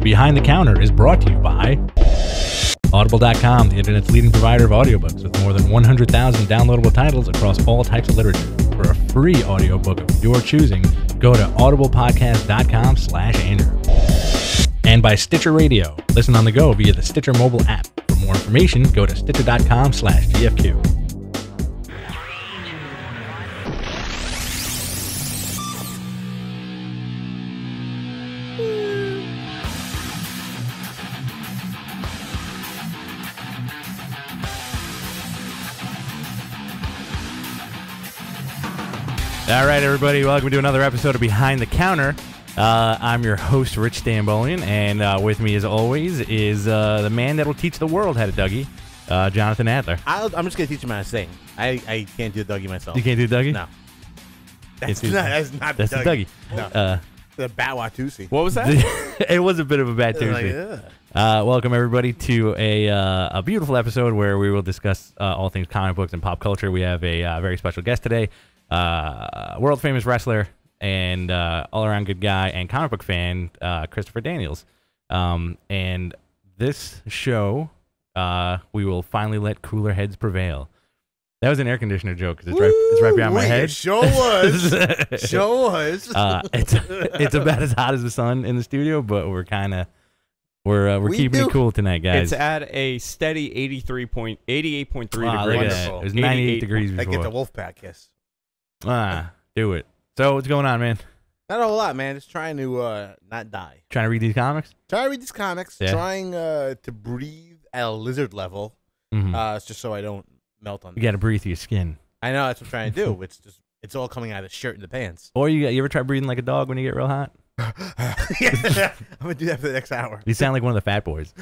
Behind the Counter is brought to you by Audible.com, the internet's leading provider of audiobooks with more than 100,000 downloadable titles across all types of literature. For a free audiobook of your choosing, go to audiblepodcast.com/Andrew. And by Stitcher Radio. Listen on the go via the Stitcher mobile app. For more information, go to stitcher.com/GFQ. All right, everybody, welcome to another episode of Behind the Counter. I'm your host, Rich Stambolian, and with me, as always, is the man that will teach the world how to Dougie, Jonathan Adler. I'm just going to teach him how to sing. I can't do Dougie myself. You can't do Dougie? No. That's not the Dougie. No. The Bat-Watusi. What was that? It was a bit of a bad Tuesday. Welcome, everybody, to a beautiful episode where we will discuss all things comic books and pop culture. We have a very special guest today. World famous wrestler and all around good guy and comic book fan, Christopher Daniels. And this show, we will finally let cooler heads prevail. That was an air conditioner joke because it's right behind my head. It sure was. Sure was. It's about as hot as the sun in the studio, but we're keeping it cool tonight, guys. It's at a steady 88.3 degrees. It was 98 degrees before. That gets a wolf pack kiss. Do it. So what's going on, man? Not a whole lot, man. Just trying to not die. Trying to read these comics? Trying to read these comics. Yeah. Trying to breathe at a lizard level. Mm-hmm. It's just so I don't melt on. You got to breathe through your skin. I know that's what I'm trying to do. It's all coming out of the shirt and the pants. Or you ever try breathing like a dog when you get real hot? Yeah, I'm gonna do that for the next hour. You sound like one of the fat boys.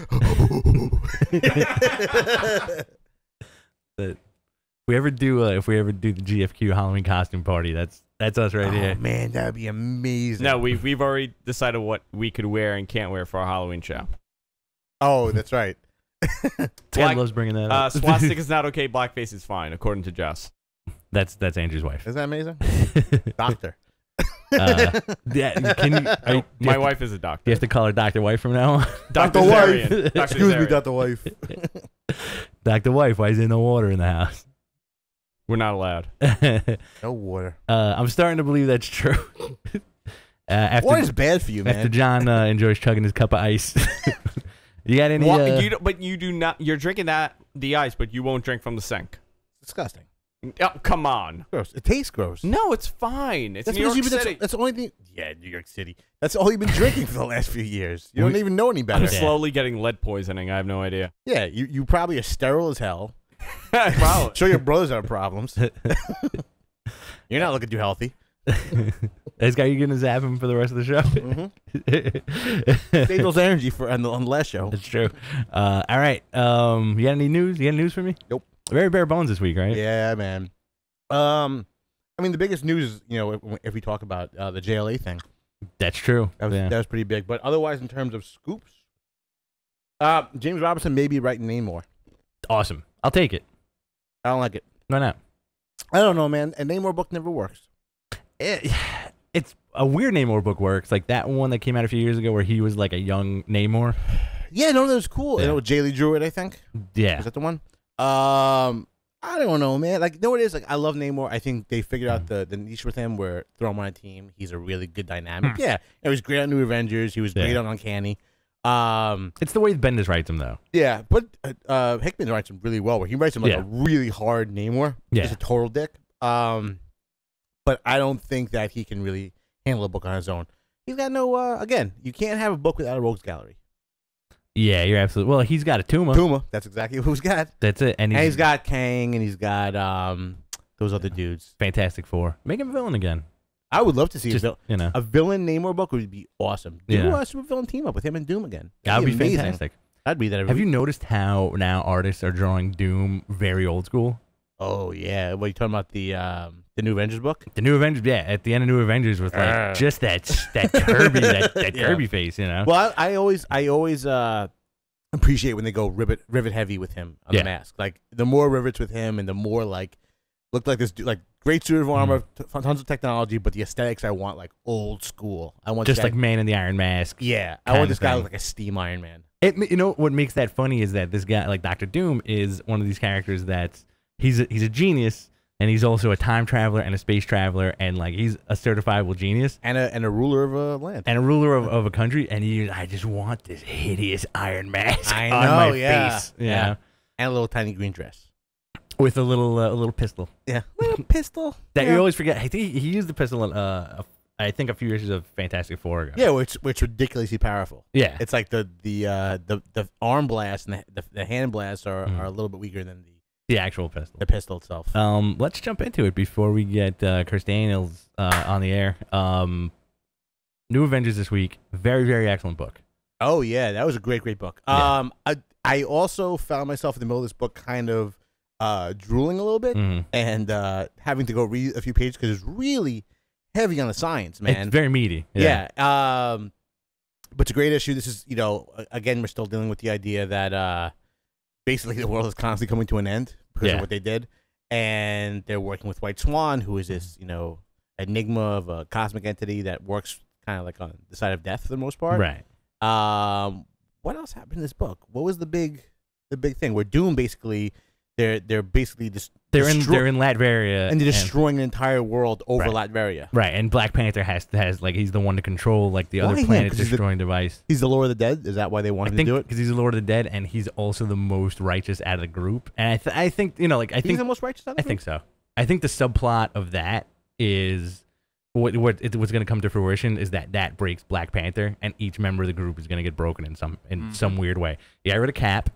If we ever do the GFQ Halloween costume party, that's us right here. Oh man, that'd be amazing. No, we've already decided what we could wear and can't wear for our Halloween show. Oh, that's right. Ted loves bringing that up. Swastika is not okay. Blackface is fine, according to Jess. That's Andrew's wife. Isn't that amazing? Doctor. My wife is a doctor. You have to call her Dr. Wife from now on. Dr. Wife. Excuse me, Dr. Wife. Dr. Wife, why is there no water in the house? We're not allowed. No water. I'm starting to believe that's true. Water is bad for you, man. After John enjoys chugging his cup of ice. You got any? But you do not. You're drinking the ice, but you won't drink from the sink. It's disgusting. Oh, come on. Gross. It tastes gross. No, it's fine. It's New York City. That's the only thing. Yeah, New York City. That's all you've been drinking for the last few years. You don't even know any better. I'm slowly getting lead poisoning. I have no idea. Yeah, you probably are sterile as hell. Probably. Sure, your brothers have problems. You're not looking too healthy. This guy, you gonna zap him for the rest of the show? Mm-hmm. Save those energy on the last show. That's true. All right. You got any news? You got any news for me? Nope. Very bare bones this week, right? Yeah, man. I mean, the biggest news is, if we talk about the JLA thing. That's true. That was pretty big. But otherwise, in terms of scoops, James Robinson may be writing Namor. Awesome. I'll take it. I don't like it. Why not? I don't know, man. A Namor book never works. It's a weird Namor book works. Like that one that came out a few years ago where he was like a young Namor. Yeah, no, that was cool. Yeah. Jay Lee drew it, I think. Yeah. Is that the one? I don't know, man. Like, what it is? Like, I love Namor. I think they figured out the niche with him where throw him on a team. He's a really good dynamic. Yeah. He was great on New Avengers. He was great on Uncanny. It's the way Bendis writes him, though. Yeah, but Hickman writes him really well. Where he writes him like a really hard Namor. Yeah. He's a total dick. But I don't think that he can really handle a book on his own. He's got no. Again, you can't have a book without a rogues gallery. Yeah, you're absolutely. Well, he's got a Tuma. Tuma, that's exactly who he's got. That's it, and he's got Kang, and he's got those other dudes. Fantastic Four. Make him a villain again. I would love to see a villain Namor book would be awesome. Do a super villain team up with him and Doom again. That would be amazing. Fantastic. I'd be that. Have you noticed how now artists are drawing Doom very old school? Oh yeah, what are you talking about, the New Avengers book? The New Avengers, yeah. At the end of New Avengers, with like just that Kirby that Kirby face, Well, I always appreciate when they go rivet heavy with him on the mask. Like the more rivets with him, and the more like looked like this dude, like Great suit of armor, tons of technology, but the aesthetics I want like old school. I want just like Man in the Iron Mask. Yeah, I want this guy to look like a steam Iron Man. You know what makes that funny is that this guy, like Doctor Doom, is one of these characters that he's a genius, and he's also a time traveler and a space traveler, and like he's a certifiable genius and a ruler of a land and a ruler of a country. And I just want this hideous Iron Mask on my yeah. face, yeah, and a little tiny green dress. With a little pistol. Yeah. Little pistol. That you always forget. I think he used the pistol in, I think a few issues of Fantastic Four ago. Yeah, which ridiculously powerful. Yeah. It's like the arm blast and the hand blasts are a little bit weaker than the actual pistol. The pistol itself. Let's jump into it before we get Chris Daniels on the air. New Avengers this week. Very, very excellent book. Oh yeah, that was a great book. Yeah. I also found myself in the middle of this book kind of drooling a little bit and having to go read a few pages because it's really heavy on the science, man. It's very meaty. Yeah. But it's a great issue. This is, again, we're still dealing with the idea that basically the world is constantly coming to an end because of what they did, and they're working with White Swan, who is this, enigma of a cosmic entity that works kind of like on the side of death for the most part. Right. What else happened in this book? What was the big thing? Where Doom basically. They're basically just they're in Latveria and they're destroying an entire world over Latveria. Right, and Black Panther has like he's the one to control like the other planet destroying device. He's the Lord of the Dead. Is that why they wanted to do it? Because he's the Lord of the Dead, and he's also the most righteous out of the group. And I think I think he's the most righteous out of the group? I think so. I think the subplot of that is what's going to come to fruition is that breaks Black Panther, and each member of the group is going to get broken in some weird way. He got rid of Cap.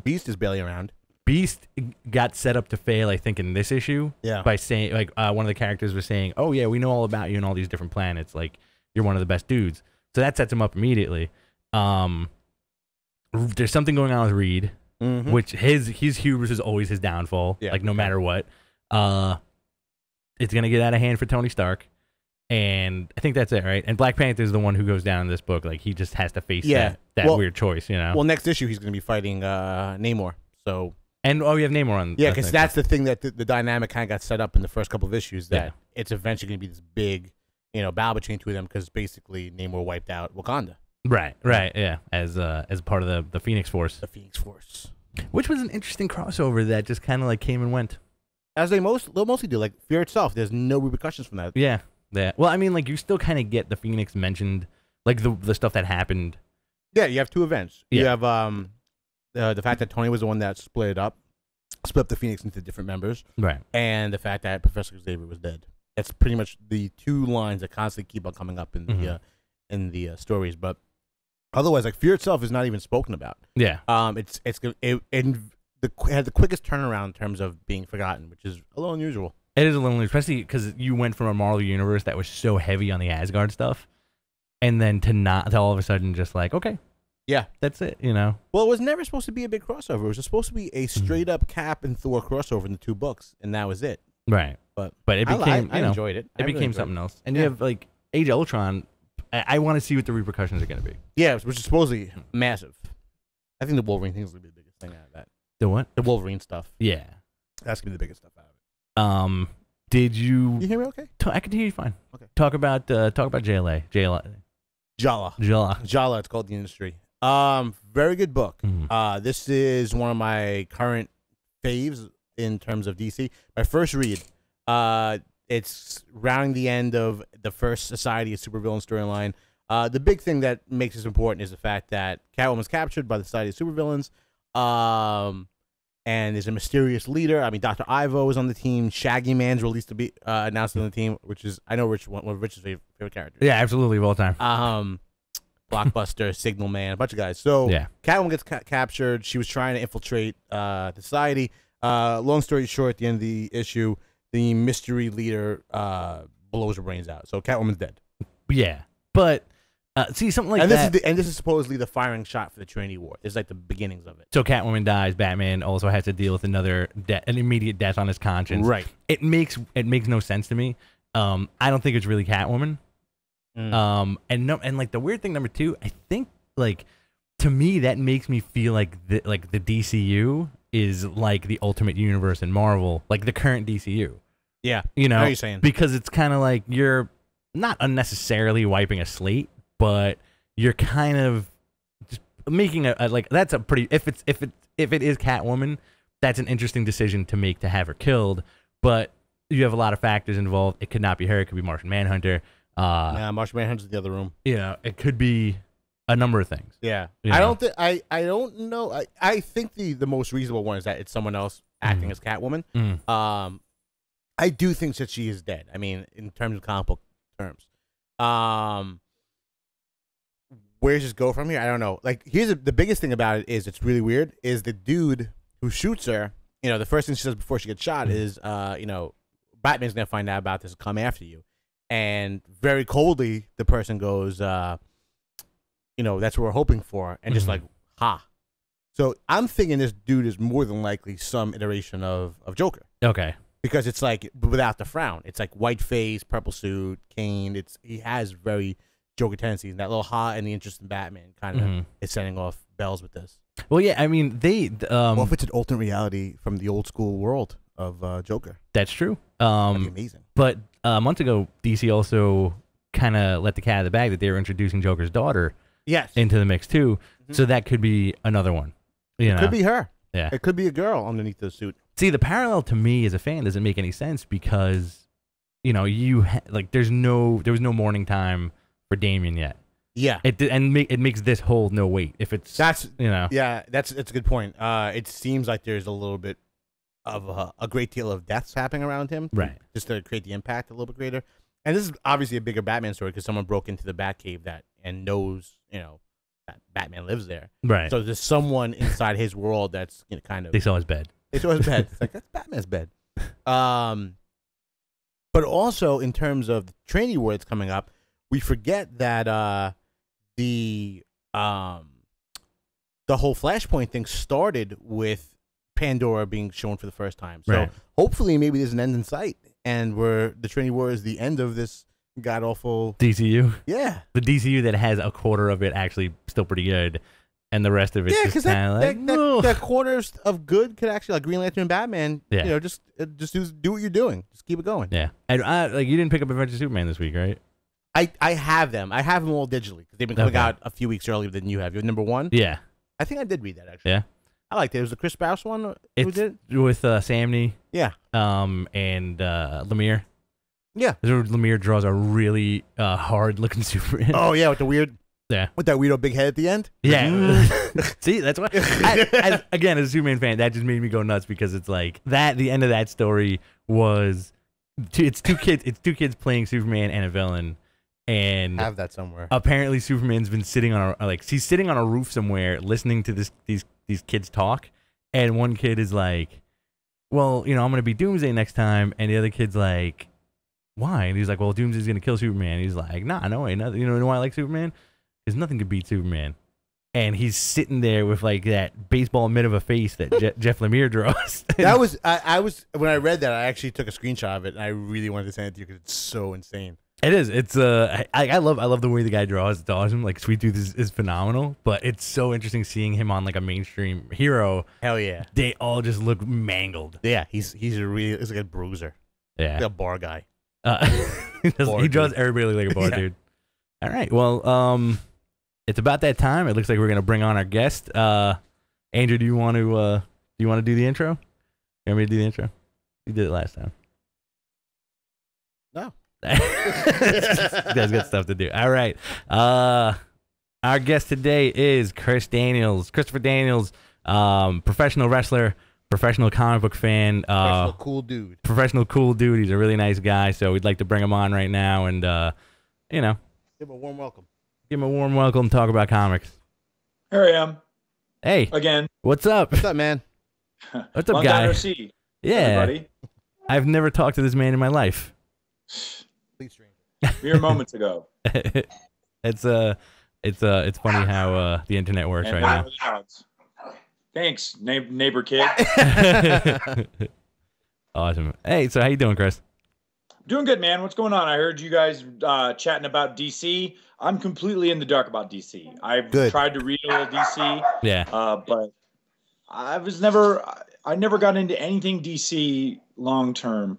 Beast is barely around. Beast got set up to fail, I think, in this issue. Yeah. By saying, like, one of the characters was saying, "Oh yeah, we know all about you and all these different planets. Like, you're one of the best dudes." So that sets him up immediately. There's something going on with Reed, which his hubris is always his downfall. Yeah. Like no matter what, it's gonna get out of hand for Tony Stark. And I think that's it, right? And Black Panther is the one who goes down in this book. Like, he just has to face that weird choice, Well, next issue, he's going to be fighting Namor. So, and you have Namor on. Yeah, because that's the thing that the dynamic kind of got set up in the first couple of issues, that it's eventually going to be this big, battle between two of them, because basically Namor wiped out Wakanda. Right, yeah, as part of the Phoenix Force. The Phoenix Force. Which was an interesting crossover that just kind of like came and went. As they'll mostly do. Like, Fear itself, there's no repercussions from that. Yeah. Yeah. Well, I mean, like, you still kind of get the Phoenix mentioned, like the stuff that happened. Yeah, you have two events. Yeah. You have the fact that Tony was the one that split up the Phoenix into different members. Right. And the fact that Professor Xavier was dead. That's pretty much the two lines that constantly keep on coming up in the stories. But otherwise, like, Fear itself is not even spoken about. Yeah. It had the quickest turnaround in terms of being forgotten, which is a little unusual. It is a little, especially because you went from a Marvel universe that was so heavy on the Asgard stuff, and then to all of a sudden just like, okay, yeah, that's it, Well, it was never supposed to be a big crossover. It was just supposed to be a straight up Cap and Thor crossover in the two books, and that was it. Right. But it became, I enjoyed it. It became something else. And you have like Age of Ultron. I want to see what the repercussions are going to be. Yeah, which is supposedly massive. I think the Wolverine thing is going to be the biggest thing out of that. The what? The Wolverine stuff. Yeah. That's going to be the biggest stuff out of it. Did you? You hear me okay? I can hear you fine. Okay. Talk about JLA. Jala, it's called The Industry. Very good book. This is one of my current faves in terms of DC. My first read. It's rounding the end of the first Society of Supervillains storyline. The big thing that makes this important is the fact that Catwoman was captured by the Society of Supervillains. And there's a mysterious leader. I mean, Dr. Ivo is on the team. Shaggy Man's released to be announced on the team, which is, I know, one of Rich's favorite characters. Yeah, absolutely, of all time. Blockbuster, Signal Man, a bunch of guys. So Catwoman gets captured. She was trying to infiltrate society. Long story short, at the end of the issue, the mystery leader blows her brains out. So Catwoman's dead. Yeah, but see, something like that. This is supposedly the firing shot for the Trinity War. It's like the beginnings of it. So Catwoman dies. Batman also has to deal with an immediate death on his conscience. Right. It makes no sense to me. I don't think it's really Catwoman. And like the weird thing number two, I think like to me that makes me feel like the DCU is like the Ultimate Universe in Marvel, like the current DCU. Yeah, You know, I know what you're saying. because it's kind of like you're not unnecessarily wiping a slate, but you're kind of just making a like that's a pretty if it is Catwoman, that's an interesting decision to make to have her killed, but you have a lot of factors involved. It could not be her. It could be Martian Manhunter. Nah, Martian Manhunter's in the other room. You know, it could be a number of things. Yeah, You I know? don't think I don't know. I think the most reasonable one is that it's someone else acting as Catwoman. I do think that she is dead. I mean, in terms of comic book terms. Where does this go from here? I don't know. Like, here's the biggest thing about it is it's really weird. Is the dude who shoots her? You know, the first thing she says before she gets shot is, you know, Batman's gonna find out about this and come after you. And very coldly, the person goes, you know, that's what we're hoping for, and just like, ha. So I'm thinking this dude is more than likely some iteration of Joker. Okay. Because it's like without the frown. It's like white face, purple suit, cane. He has very Joker tendencies. That little ha and the interest in Batman kind of is setting off bells with this. Well, yeah, I mean, Well, if it's an alternate reality from the old school world of Joker, that's true. that'd be amazing. But a month ago, DC also kind of let the cat out of the bag that they were introducing Joker's daughter Yes, into the mix too. So that could be another one. You know? it could be her. Yeah. It could be a girl underneath the suit. See, the parallel to me as a fan doesn't make any sense because, you know, there was no morning time for Damian yet. Yeah, It makes this hold no weight if it's that's you know. yeah, that's a good point. It seems like there's a little bit of a great deal of deaths happening around him, Right. Just to create the impact a little bit greater. And this is obviously a bigger Batman story because someone broke into the Batcave and knows, you know, that Batman lives there. Right. So there's someone inside his world that's, you know, kind of They saw his bed. They saw his bed. It's like, that's Batman's bed. But also in terms of the training war that's coming up, we forget that the whole Flashpoint thing started with Pandora being shown for the first time. So Right. hopefully maybe there's an end in sight, and the training war is the end of this god awful. DCU. Yeah. The DCU that has a quarter of it actually still pretty good, and the rest of it Yeah, just because kind of like that quarters of good could actually, like Green Lantern and Batman, Yeah. you know, just do what you're doing. Just keep it going. yeah. And like you didn't pick up Avengers Superman this week, right? I have them. I have them all digitally because they've been coming Okay. out a few weeks earlier than you have. You're number one. Yeah. I think I did read that actually. Yeah. I liked it. It was the Chris Sprouse one. Who It's did it? with Samney. Yeah. And Lemire. Yeah. Lemire draws a really hard-looking Superman. Oh yeah, with the weird. Yeah. With that weirdo big head at the end. Yeah. See, that's why. Again, as a Superman fan, that just made me go nuts because it's like that. The end of that story was it's two kids playing Superman and a villain, and Have that somewhere. apparently Superman's been sitting on he's sitting on a roof somewhere listening to these kids talk, and one kid is like, well, you know, I'm gonna be Doomsday next time, and the other kid's like, why? And he's like, well, Doomsday's gonna kill Superman. He's like, nah, no way, nothing. You know why I like Superman? Because nothing could beat Superman. And he's sitting there with like that baseball mitt of a face that Jeff Lemire draws. That was I was when I read that I actually took a screenshot of it and I really wanted to send it to you because it's so insane. It is. It's I love the way the guy draws. It's awesome. Like Sweet Tooth is phenomenal, but it's so interesting seeing him on like a mainstream hero. Hell yeah. They all just look mangled. Yeah, he's like a bruiser. Yeah. Like a bar guy. He draws everybody like a bar Yeah. dude. All right. Well, it's about that time. It looks like we're gonna bring on our guest. Andrew, do you want to do the intro? You want me to do the intro? You did it last time. No. You guys got stuff to do. All right. Our guest today is Christopher Daniels, professional wrestler, professional comic book fan, Professional cool dude. He's a really nice guy, so we'd like to bring him on right now and you know, Give him a warm welcome. give him a warm welcome, talk about comics. Here I am Hey, again. what's up? What's up, man? What's up, Long time guy? no see, Yeah, everybody. I've never talked to this man in my life. Please, stranger. Mere moments ago. It's funny how the internet works And right there were the dogs. Thanks, neighbor kid. now. Awesome. Hey, so how you doing, Chris? Doing good, man. What's going on? I heard you guys chatting about DC. I'm completely in the dark about DC. I've Good. tried to read a little DC, Yeah. but I never got into anything DC long term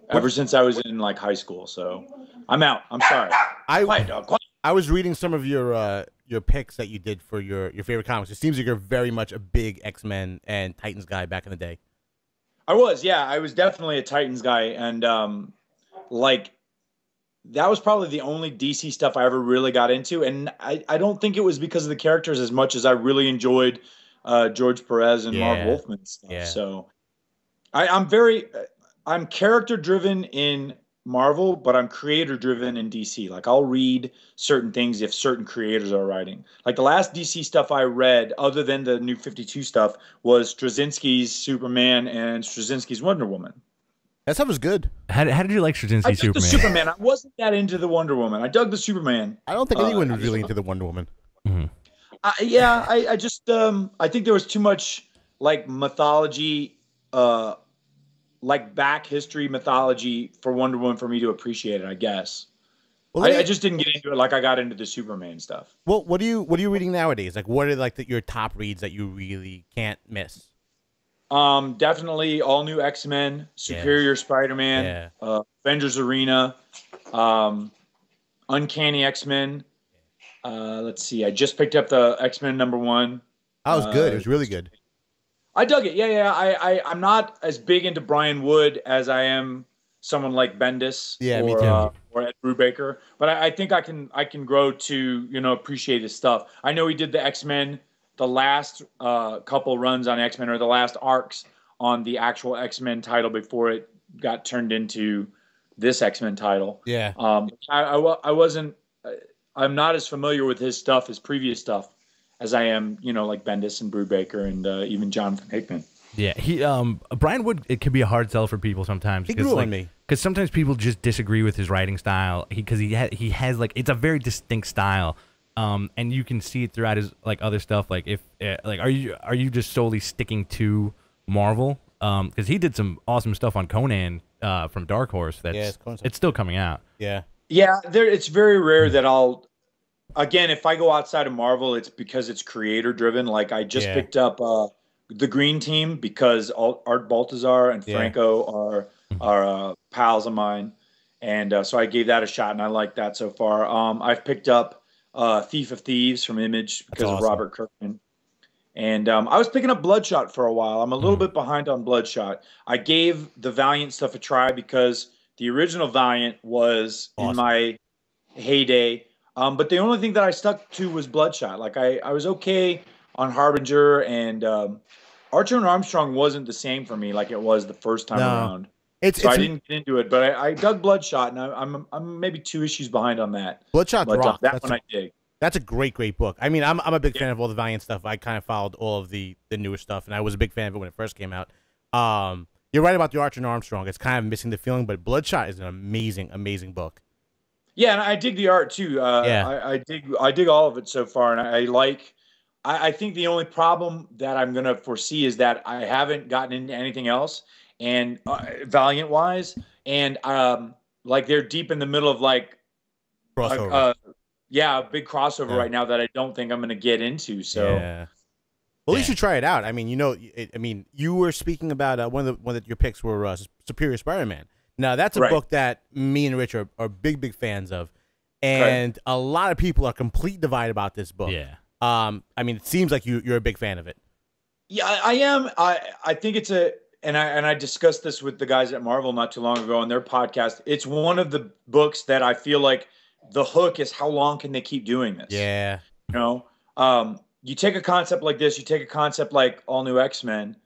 ever since I was in like high school. So I'm out. I'm sorry. Quiet, dog. Quiet. I was reading some of your picks that you did for your favorite comics. It seems like you're very much a big X-Men and Titans guy back in the day. I was, yeah, I was definitely a Titans guy, and like that was probably the only DC stuff I ever really got into, and I don't think it was because of the characters as much as I really enjoyed George Perez and Marv Wolfman's stuff. Yeah. So I'm character driven in Marvel, but I'm creator driven in DC. Like I'll read certain things if certain creators are writing. Like the last DC stuff I read, other than the New 52 stuff, was Straczynski's Superman and Straczynski's Wonder Woman. That stuff was good. How did you like Straczynski's Superman? The Superman. I wasn't that into the Wonder Woman. I dug the Superman. I don't think anyone was really into the Wonder Woman. Mm-hmm. I just I think there was too much like mythology, like back history mythology for Wonder Woman for me to appreciate it, I guess. Well, I just didn't get into it like I got into the Superman stuff. Well, what are you reading nowadays? Like, what are like your top reads that you really can't miss? Definitely all new X-Men, Superior Spider-Man, Avengers Arena, Uncanny X-Men. Let's see. I just picked up the X-Men #1. That was good. It was really good. I dug it. Yeah. I'm not as big into Brian Wood as I am someone like Bendis me too. Or Ed Brubaker. But I think I can grow to, appreciate his stuff. I know he did the X-Men, the last couple runs on X-Men, or the last arcs on the actual X-Men title before it got turned into this X-Men title. Yeah. I'm not as familiar with his stuff, his previous stuff, as I am, like Bendis and Brubaker and even Jonathan Hickman. Yeah, Brian Wood, it can be a hard sell for people sometimes. He grew on me. Because sometimes people just disagree with his writing style. Because he has like, it's a very distinct style, and you can see it throughout his like other stuff. Like are you just solely sticking to Marvel? Because he did some awesome stuff on Conan from Dark Horse. It's still coming out. Yeah. Yeah, it's very rare that again, if I go outside of Marvel, it's because it's creator driven. Like I just picked up the Green Team because Art Baltazar and Franco are pals of mine, and so I gave that a shot, and I like that so far. I've picked up Thief of Thieves from Image because of Robert Kirkman, and I was picking up Bloodshot for a while. I'm a little bit behind on Bloodshot. I gave the Valiant stuff a try because the original Valiant was in my heyday. But the only thing that I stuck to was Bloodshot. Like I was okay on Harbinger, and Archer and Armstrong wasn't the same for me like it was the first time around. I didn't get into it, but I dug Bloodshot, and I'm maybe 2 issues behind on that. Bloodshot rocked. That one I dig. That's a great book. I mean, I'm a big fan of all the Valiant stuff. I kind of followed all of the newer stuff, and I was a big fan of it when it first came out. You're right about the Archer and Armstrong. It's kind of missing the feeling, but Bloodshot is an amazing, amazing book. Yeah, and I dig the art too. I dig all of it so far, and I think the only problem that I'm gonna foresee is that I haven't gotten into anything else, and Valiant wise, and like they're deep in the middle of like crossover. A big crossover right now that I don't think I'm gonna get into. So. Well, you should try it out. I mean, you were speaking about one of your picks were Superior Spider-Man. Now, that's a book that me and Rich are big fans of, and a lot of people are completely divided about this book. Yeah. I mean, it seems like you're a big fan of it. Yeah, I am. I think it's and I discussed this with the guys at Marvel not too long ago on their podcast. It's one of the books that I feel like the hook is how long can they keep doing this? Yeah. You take a concept like this, you take a concept like All New X-Men,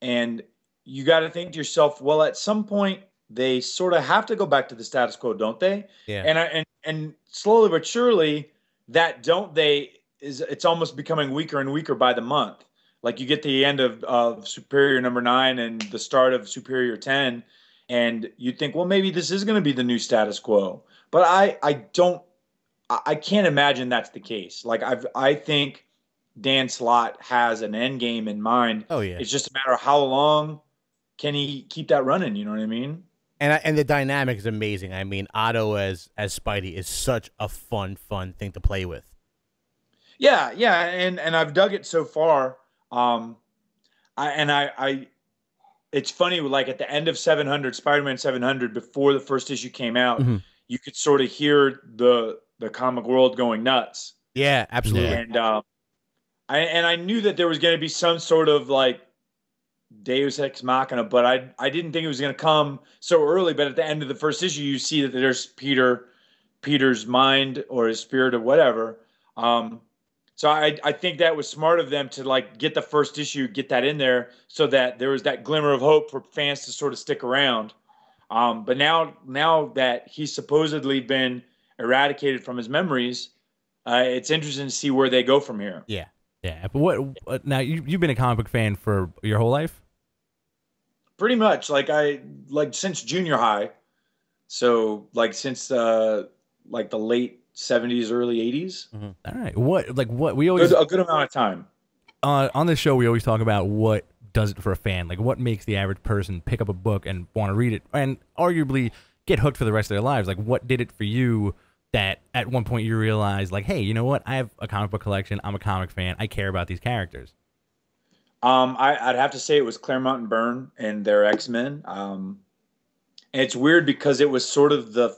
and you got to think to yourself, well, at some point they sort of have to go back to the status quo, don't they? Yeah. And slowly but surely, that don't they it's almost becoming weaker and weaker by the month. Like you get the end of Superior #9 and the start of Superior 10, and you think, well, maybe this is going to be the new status quo. But I can't imagine that's the case. Like I think Dan Slott has an end game in mind. Oh yeah. It's just a matter of how long can he keep that running. You know what I mean? And the dynamic is amazing. I mean, Otto as Spidey is such a fun thing to play with. Yeah, and I've dug it so far. I it's funny, like at the end of 700, Spider-Man 700, before the first issue came out, you could sort of hear the comic world going nuts. Yeah, absolutely. And I knew that there was going to be some sort of like Deus Ex Machina, but I didn't think it was going to come so early. But at the end of the first issue, you see that there's Peter's mind or his spirit or whatever. So I think that was smart of them to like get the first issue, get that in there, so that there was that glimmer of hope for fans to sort of stick around. But now that he's supposedly been eradicated from his memories, it's interesting to see where they go from here. Yeah. Yeah. But what now? You've been a comic book fan for your whole life? Pretty much, like since junior high. So like since like the late 70s, early 80s. All right. What we always a good amount of time. On this show we always talk about what does it for a fan, like what makes the average person pick up a book and want to read it and arguably get hooked for the rest of their lives. Like what did it for you that at one point you realized, like, hey, you know what, I have a comic book collection, I'm a comic fan, I care about these characters? I'd have to say it was Claremont and Byrne and their X-Men. And it's weird because it was sort of the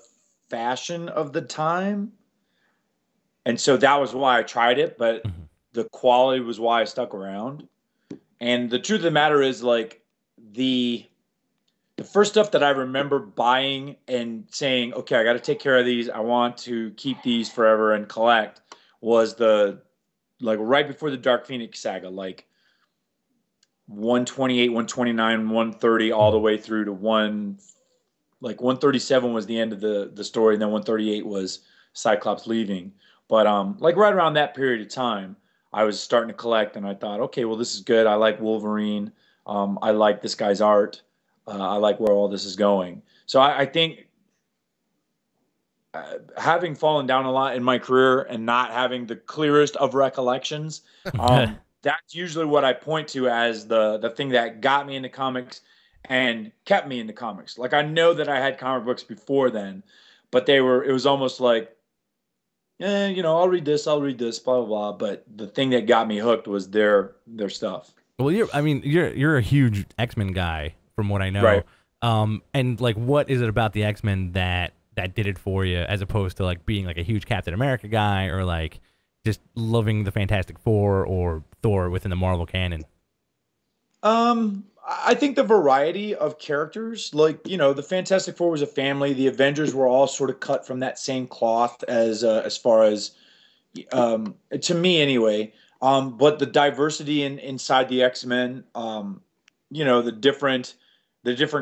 fashion of the time. And so that was why I tried it, but the quality was why I stuck around. And the truth of the matter is, like, the first stuff that I remember buying and saying, okay, I got to take care of these, I want to keep these forever and collect, was like right before the Dark Phoenix saga, like 128, 129, 130, all the way through to 137 was the end of the story, and then 138 was Cyclops leaving. But like right around that period of time, I was starting to collect, and I thought, okay, well, this is good. I like Wolverine. I like this guy's art. I like where all this is going. So I think having fallen down a lot in my career and not having the clearest of recollections, that's usually what I point to as the thing that got me into comics and kept me into comics. Like, I know that I had comic books before then, but it was almost like, I'll read this, blah, blah, blah. But the thing that got me hooked was their stuff. Well, you're a huge X-Men guy from what I know. Right. And like, what is it about the X-Men that did it for you, as opposed to like being like a huge Captain America guy or like just loving the Fantastic Four or Thor within the Marvel canon? I think the variety of characters, like, the Fantastic Four was a family. The Avengers were all sort of cut from that same cloth as far as, to me anyway. But the diversity inside the X-Men, the different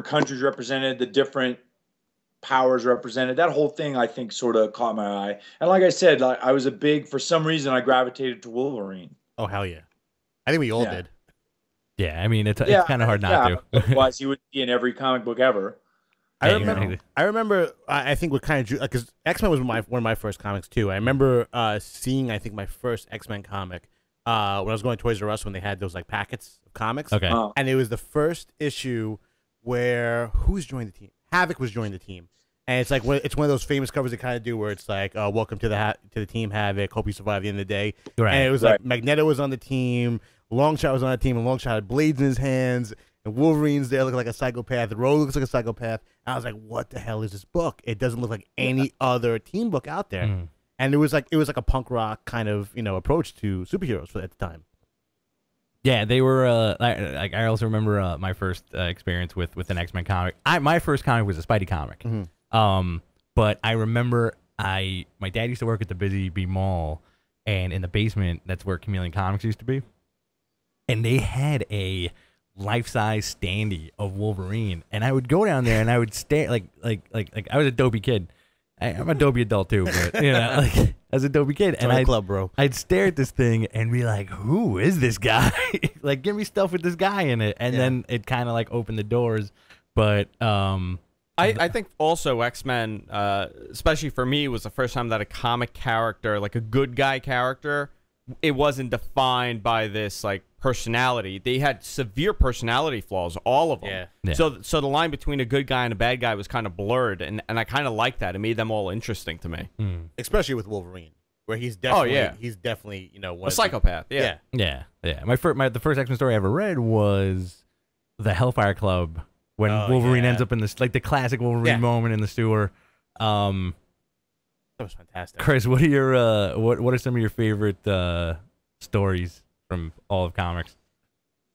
countries represented, the different powers represented, that whole thing, I think, sort of caught my eye. And like I said, for some reason, I gravitated to Wolverine. Oh, hell yeah. I think we all did. Yeah, I mean, it's kind of hard not to. Otherwise, he would be in every comic book ever. I remember. I think what kind of, because X-Men was one of my first comics too. I remember seeing, I think, my first X-Men comic when I was going to Toys R Us when they had those like packets of comics. Okay. And it was the first issue where who's joined the team? Havoc was joining the team, and it's like it's one of those famous covers they kind of do where it's like, "Welcome to the team, Havoc. Hope you survive the end of the day." Right. And it was like Magneto was on the team, Longshot was on the team, and Longshot had blades in his hands, and Wolverine's there looking like a psychopath. Rogue looks like a psychopath. And I was like, "What the hell is this book? It doesn't look like any other team book out there." And it was like a punk rock kind of approach to superheroes at the time. Yeah, they were. I also remember my first experience with an X-Men comic. My first comic was a Spidey comic. But I remember my dad used to work at the Busy Bee Mall, and in the basement, that's where Chameleon Comics used to be. And they had a life-size standee of Wolverine, and I would go down there and I would stare like I was a dopey kid. I'm a dopey adult too, but like as a dopey kid, and I'd stare at this thing and be like, "Who is this guy? Like, give me stuff with this guy in it." And then it kind of like opened the doors. But I think also X-Men, especially for me, was the first time that a comic character, like a good guy character, it wasn't defined by this like personality. They had severe personality flaws, all of them. Yeah. So the line between a good guy and a bad guy was kind of blurred, and I kind of liked that. It made them all interesting to me. Especially with Wolverine, where he's definitely, yeah. he's definitely, you know, a psychopath. Yeah. Yeah. The first X-Men story I ever read was the Hellfire Club when Wolverine ends up in this, like the classic Wolverine moment in the sewer. That was fantastic. Chris, what are your what are some of your favorite stories from all of comics?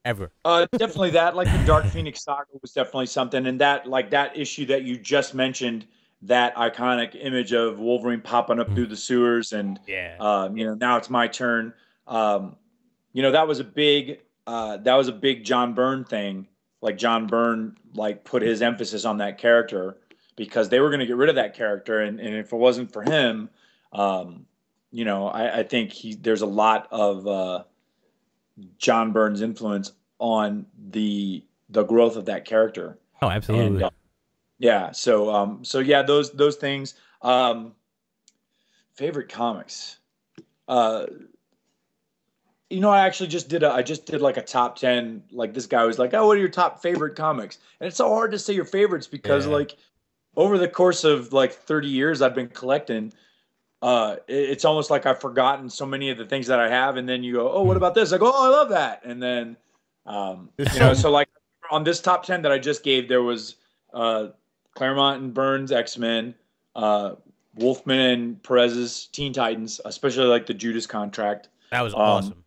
Ever. Definitely that, like the Dark Phoenix saga was definitely something, and that, like that issue that you just mentioned, that iconic image of Wolverine popping up through the sewers, and you know, now it's my turn. You know, that was a big John Byrne thing. Like John Byrne, like put his emphasis on that character because they were going to get rid of that character, and if it wasn't for him, you know, I think there's a lot of John Byrne's influence on the growth of that character. Oh, absolutely. And, yeah. So yeah, those things. Favorite comics. You know, I actually just did like a top 10. Like this guy was like, "Oh, what are your top favorite comics?" And it's so hard to say your favorites because like over the course of like 30 years I've been collecting, it's almost like I've forgotten so many of the things that I have, and then you go, "Oh, what about this?" I go, "Oh, I love that." And then you know, so like on this top 10 that I just gave, there was Claremont and Burns X-Men, Wolfman and Perez's Teen Titans, especially like the Judas Contract. That was awesome.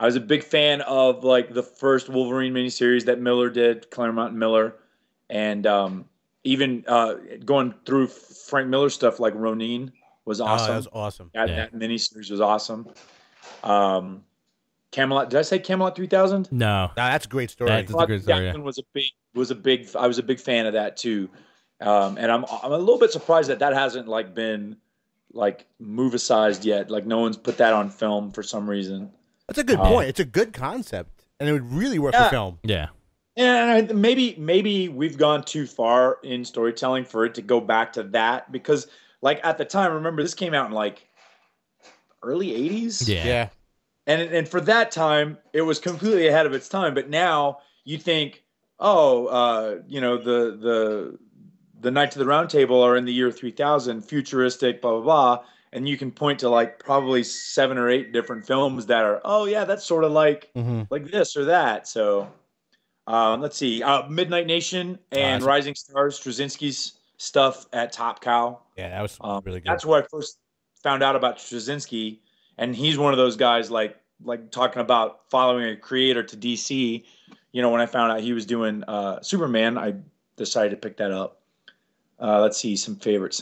I was a big fan of like the first Wolverine miniseries that Miller did, Claremont and Miller, and even going through Frank Miller stuff like Ronin was awesome. That was awesome. That miniseries was awesome. Camelot. Did I say Camelot 3000? No, that's a great story. That's a great story. Jackson I was a big fan of that too, and I'm a little bit surprised that hasn't like been like movicized yet. Like no one's put that on film for some reason. That's a good point. It's a good concept, and it would really work for film. Yeah. And maybe we've gone too far in storytelling for it to go back to that, because like at the time, remember this came out in like early 80s. Yeah. And for that time, it was completely ahead of its time. But now you think, you know, the Knights of the Round Table are in the year 3000, futuristic, blah, blah, blah. And you can point to like probably 7 or 8 different films that are, that's sort of like this or that. So let's see. Midnight Nation and Rising Stars, Straczynski's stuff at Top Cow. Yeah, that was really good. That's where I first found out about Straczynski. And he's one of those guys like talking about following a creator to DC. You know, when I found out he was doing Superman, I decided to pick that up. Let's see, some favorites.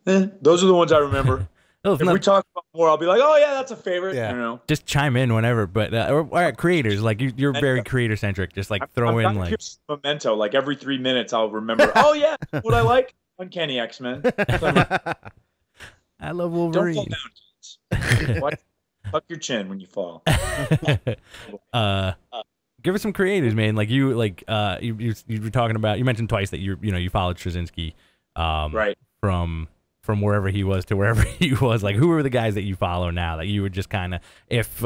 Those are the ones I remember. If we talk about more, I'll be like, "Oh yeah, that's a favorite." Yeah. You know, just chime in whenever. But all right, creators, like you're very creator centric. Just like throw in like Memento. Like every 3 minutes, I'll remember. Oh yeah, what I like, Uncanny X-Men. I love Wolverine. Don't fall down, kids. What? Tuck your chin when you fall. Give us some creators, man. Like you were talking about. You mentioned twice that you followed Straczynski, right? From wherever he was to wherever he was. Like, who are the guys that you follow now that you would just kind of, if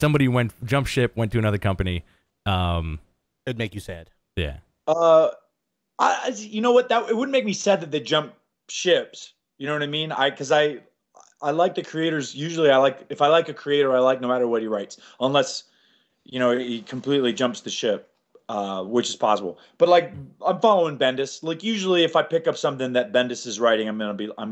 somebody jumped ship, went to another company, it'd make you sad. Yeah. You know what? It wouldn't make me sad that they jump ships. You know what I mean? Because I like the creators. Usually, if I like a creator, I like no matter what he writes, unless he completely jumps the ship. Which is possible, but like I'm following Bendis. Like usually, if I pick up something that Bendis is writing, I'm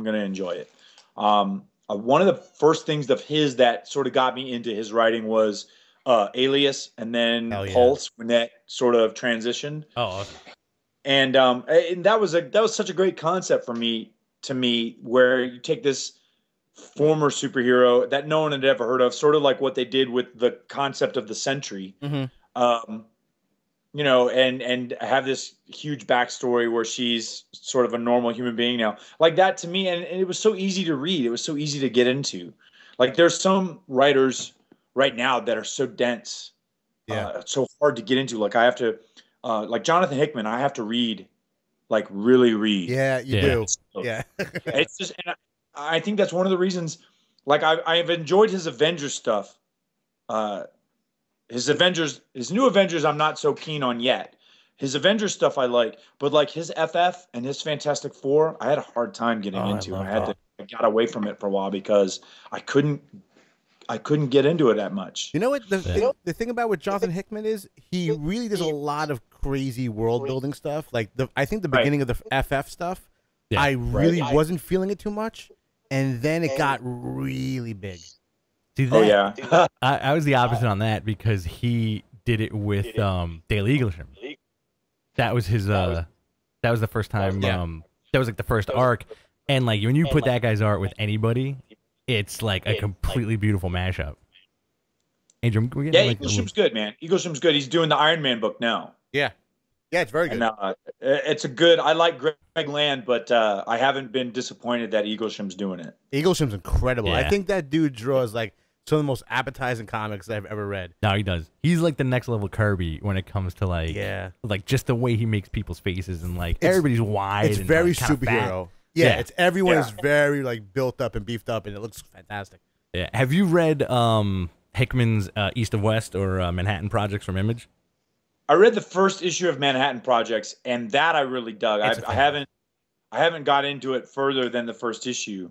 gonna enjoy it. One of the first things of his that sort of got me into his writing was Alias, and then Pulse when that sort of transitioned. Oh, awesome. And that was such a great concept to me, where you take this former superhero that no one had ever heard of, sort of like what they did with the concept of the Sentry. Mm-hmm. And have this huge backstory where she's sort of a normal human being now. Like that to me, and it was so easy to read. It was so easy to get into. Like there's some writers right now that are so dense, so hard to get into. Like I have to, like Jonathan Hickman, I have to read, like really read. Yeah, you do. Yeah. It's just, and I think that's one of the reasons, like I've enjoyed his Avengers stuff. His new Avengers, I'm not so keen on yet. His Avengers stuff I like, but like his FF and his Fantastic Four, I had a hard time getting into. I got away from it for a while because I couldn't get into it that much. You know what the thing about with Jonathan Hickman is he really does a lot of crazy world building stuff. Like I think the beginning of the FF stuff, I really wasn't feeling it too much, and then it got really big. See, that, I was the opposite on that because he did it with Dale Eaglesham. That was his. That was the first time. That was like the first arc, and like when you put that guy's art with anybody, it's like a completely beautiful mashup. Andrew, Eaglesham's good, man. Eaglesham's good. He's doing the Iron Man book now. Yeah, it's very good. And, it's a good. I like Greg Land, but I haven't been disappointed that Eaglesham's doing it. Eaglesham's incredible. Yeah. I think that dude draws like some of the most appetizing comics I've ever read. No, he does. He's like the next level Kirby when it comes to like just the way he makes people's faces and like everybody's wide. It's and, very like, superhero. It's everyone is very like built up and beefed up, and it looks fantastic. Yeah. Have you read Hickman's East of West or Manhattan Projects from Image? I read the first issue of Manhattan Projects, and that I really dug. I haven't got into it further than the first issue.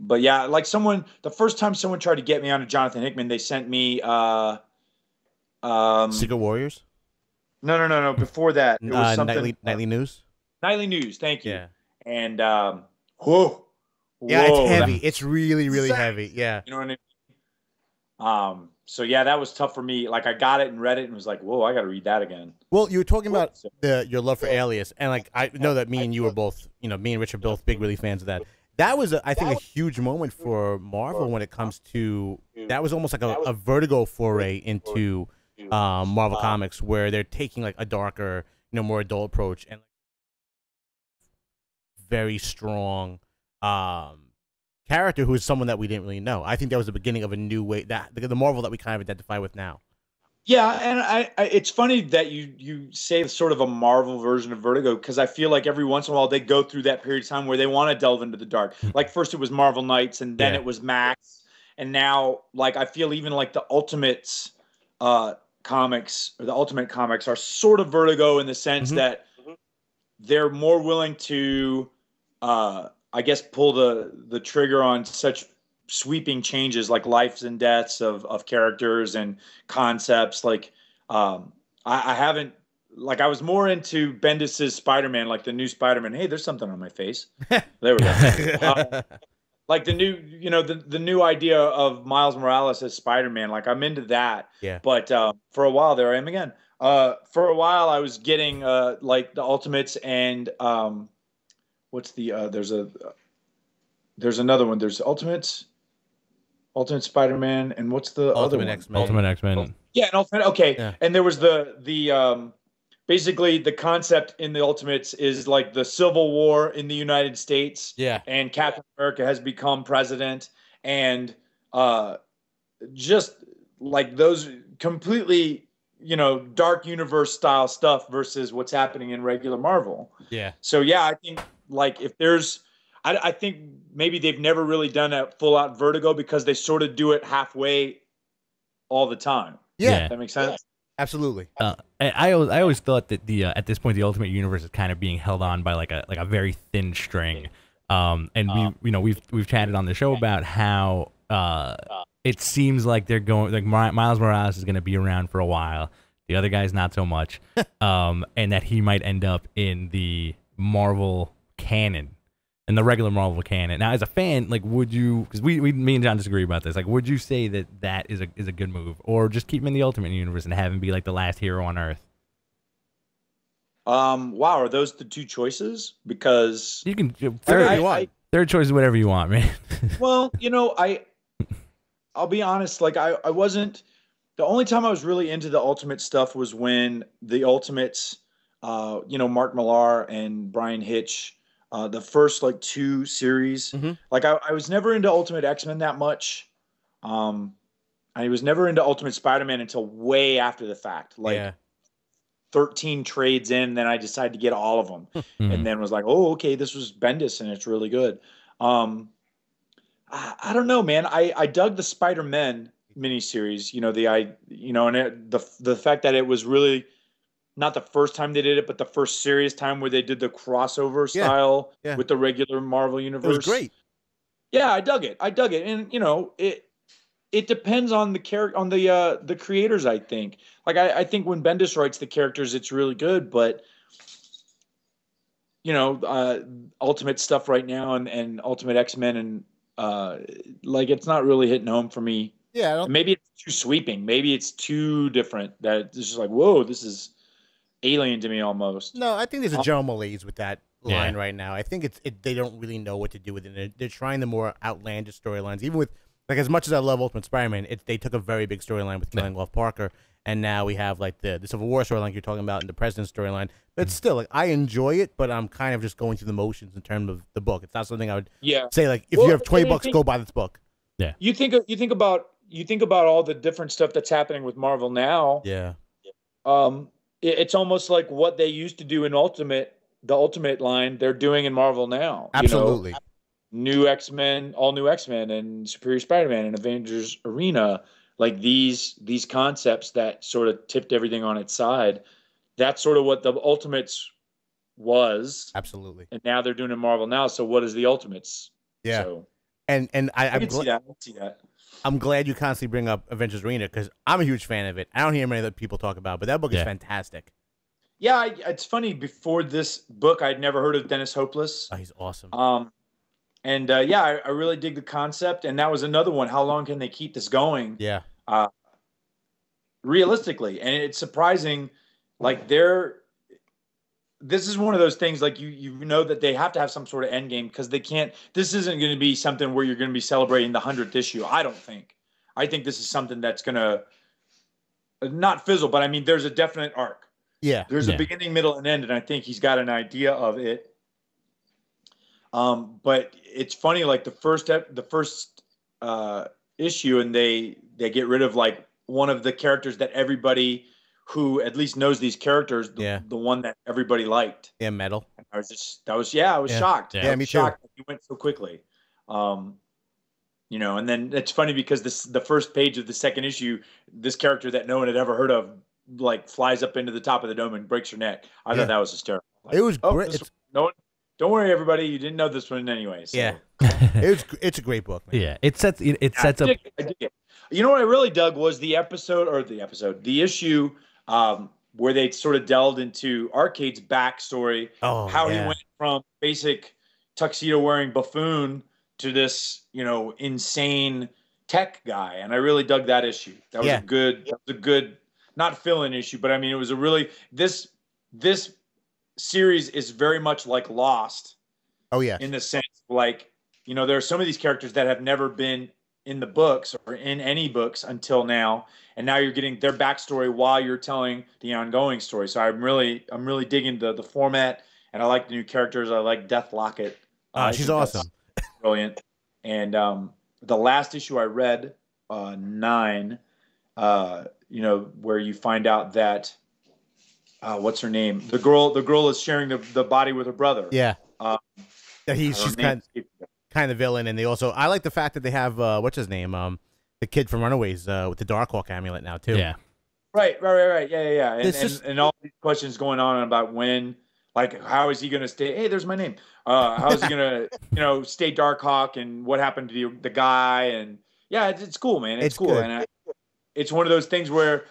But yeah, like the first time someone tried to get me onto Jonathan Hickman, they sent me Secret Warriors? No. Before that, it was something Nightly News. Nightly News, thank you. Yeah. And it's heavy. It's really, really heavy. Yeah. You know what I mean? So yeah, that was tough for me. Like I got it and read it and was like, whoa, I got to read that again. Well, you were talking about your love for Alias, and like I know that me and you were both, me and Rich are both big, really fans of that. That was, I think, a huge moment for Marvel when it comes to. That was almost like a Vertigo foray into Marvel Comics, where they're taking like a darker, more adult approach and very strong character who is someone that we didn't really know. I think that was the beginning of a new way, that the Marvel that we kind of identify with now. Yeah, and I it's funny that you say sort of a Marvel version of Vertigo, because I feel like every once in a while they go through that period of time where they want to delve into the dark. Like first it was Marvel Knights, and then it was Max, and now like I feel even like the Ultimates comics or the Ultimate comics are sort of Vertigo in the sense that they're more willing to I guess pull the trigger on such sweeping changes like lives and deaths of characters and concepts. Like I haven't, like I was more into Bendis's Spider-Man, like the new Spider-Man. Hey, there's something on my face. There we go. Like the new, the new idea of Miles Morales as Spider-Man. Like I'm into that. Yeah. But for a while there I am again. For a while I was getting like the Ultimates and what's the there's another one. There's Ultimate Spider-Man, and what's the other one? Ultimate X-Men. Yeah, an Ultimate. Okay, yeah. And there was the basically the concept in the Ultimates is like the Civil War in the United States. Yeah, and Captain America has become president, and just like those completely dark universe style stuff versus what's happening in regular Marvel. Yeah. So yeah, I think like if there's. I think maybe they've never really done a full-out Vertigo because they sort of do it halfway all the time. Yeah. That makes sense? Absolutely. I always thought that the at this point the Ultimate Universe is kind of being held on by like a very thin string. And we've chatted on the show about how it seems like they're going, like Miles Morales is going to be around for a while. The other guy's not so much. And that he might end up in the Marvel canon. In the regular Marvel canon. Now, as a fan, like, would you? Because me and John disagree about this. Like, would you say that is a good move, or just keep him in the Ultimate Universe and have him be like the last hero on Earth? Wow, are those the two choices? Because you can third choice is whatever you want, man. Well, I'll be honest. Like, I wasn't. The only time I was really into the Ultimate stuff was when the Ultimates, Mark Millar and Brian Hitch. The first like 2 series, like I was never into Ultimate X-Men that much. I was never into Ultimate Spider-Man until way after the fact, like 13 trades in. Then I decided to get all of them, and then was like, oh, okay, this was Bendis, and it's really good. I don't know, man. I dug the Spider-Man miniseries. The fact that it was really not the first time they did it, but the first serious time where they did the crossover style with the regular Marvel universe. It was great. Yeah, I dug it. And it depends on the creators, I think. Like I think when Bendis writes the characters, it's really good, but Ultimate stuff right now and Ultimate X-Men and it's not really hitting home for me. Yeah, maybe it's too sweeping. Maybe it's too different. That it's just like, whoa, this is alien to me almost. No, I think there's a general malaise with that line right now. I think they don't really know what to do with it. They're trying the more outlandish storylines. Even with as much as I love Ultimate Spider-Man, they took a very big storyline with killing off Parker, and now we have the Civil War storyline you're talking about and the President's storyline. But still, I enjoy it, but I'm kind of just going through the motions in terms of the book. It's not something I would say if you have $20, go buy this book. Yeah. You think about all the different stuff that's happening with Marvel now. Yeah. It's almost like what they used to do in the Ultimate line, they're doing in Marvel now. Absolutely. New X-Men, all new X-Men and Superior Spider-Man and Avengers Arena, like these concepts that sort of tipped everything on its side. That's sort of what the Ultimates was. Absolutely. And now they're doing in Marvel now. So what is the Ultimates? Yeah. So, I can see that. I'm glad you constantly bring up Avengers Arena because I'm a huge fan of it. I don't hear many other people talk about it, but that book is fantastic. Yeah, it's funny. Before this book, I'd never heard of Dennis Hopeless. Oh, he's awesome. I really dig the concept. And that was another one. How long can they keep this going? Yeah. Realistically. And it's surprising. This is one of those things like you know that they have to have some sort of end game because they can't. This isn't going to be something where you're going to be celebrating the 100th issue. I don't think. I think this is something that's going to not fizzle, but I mean, there's a definite arc. Yeah. There's a beginning, middle, and end, and I think he's got an idea of it. But it's funny, like the first issue, and they get rid of like one of the characters that everybody who at least knows these characters, the one that everybody liked. Yeah, Metal. I was shocked. Yeah, me shocked that he went so quickly. And then it's funny because the first page of the second issue, this character that no one had ever heard of, like flies up into the top of the dome and breaks her neck. I thought that was hysterical. Like, it was great. Don't worry, everybody. You didn't know this one anyway. So. Yeah, it's a great book, man. Yeah, it sets up. I dig it. You know what I really dug was the issue where they sort of delved into Arcade's backstory, how he went from basic tuxedo-wearing buffoon to this, insane tech guy, and I really dug that issue. That was a good, not fill-in issue, but I mean, it was a really this series is very much like Lost. Oh yeah, in the sense like there are some of these characters that have never been in the books or in any books until now, and now you're getting their backstory while you're telling the ongoing story. So I'm really digging the format, and I like the new characters. I like Death Locket. She's awesome, brilliant. And the last issue I read, 9, where you find out that what's her name? The girl is sharing the body with her brother. Yeah, she's kind of villain, and I like the fact that they have what's his name, the kid from Runaways with the Darkhawk amulet now too. Yeah, right, yeah. And all these questions going on about when, like, how is he going to stay? Hey, there's my name. How is he going to, stay Darkhawk, and what happened to the guy? And yeah, it's cool, man. It's cool, good. And it's one of those things where,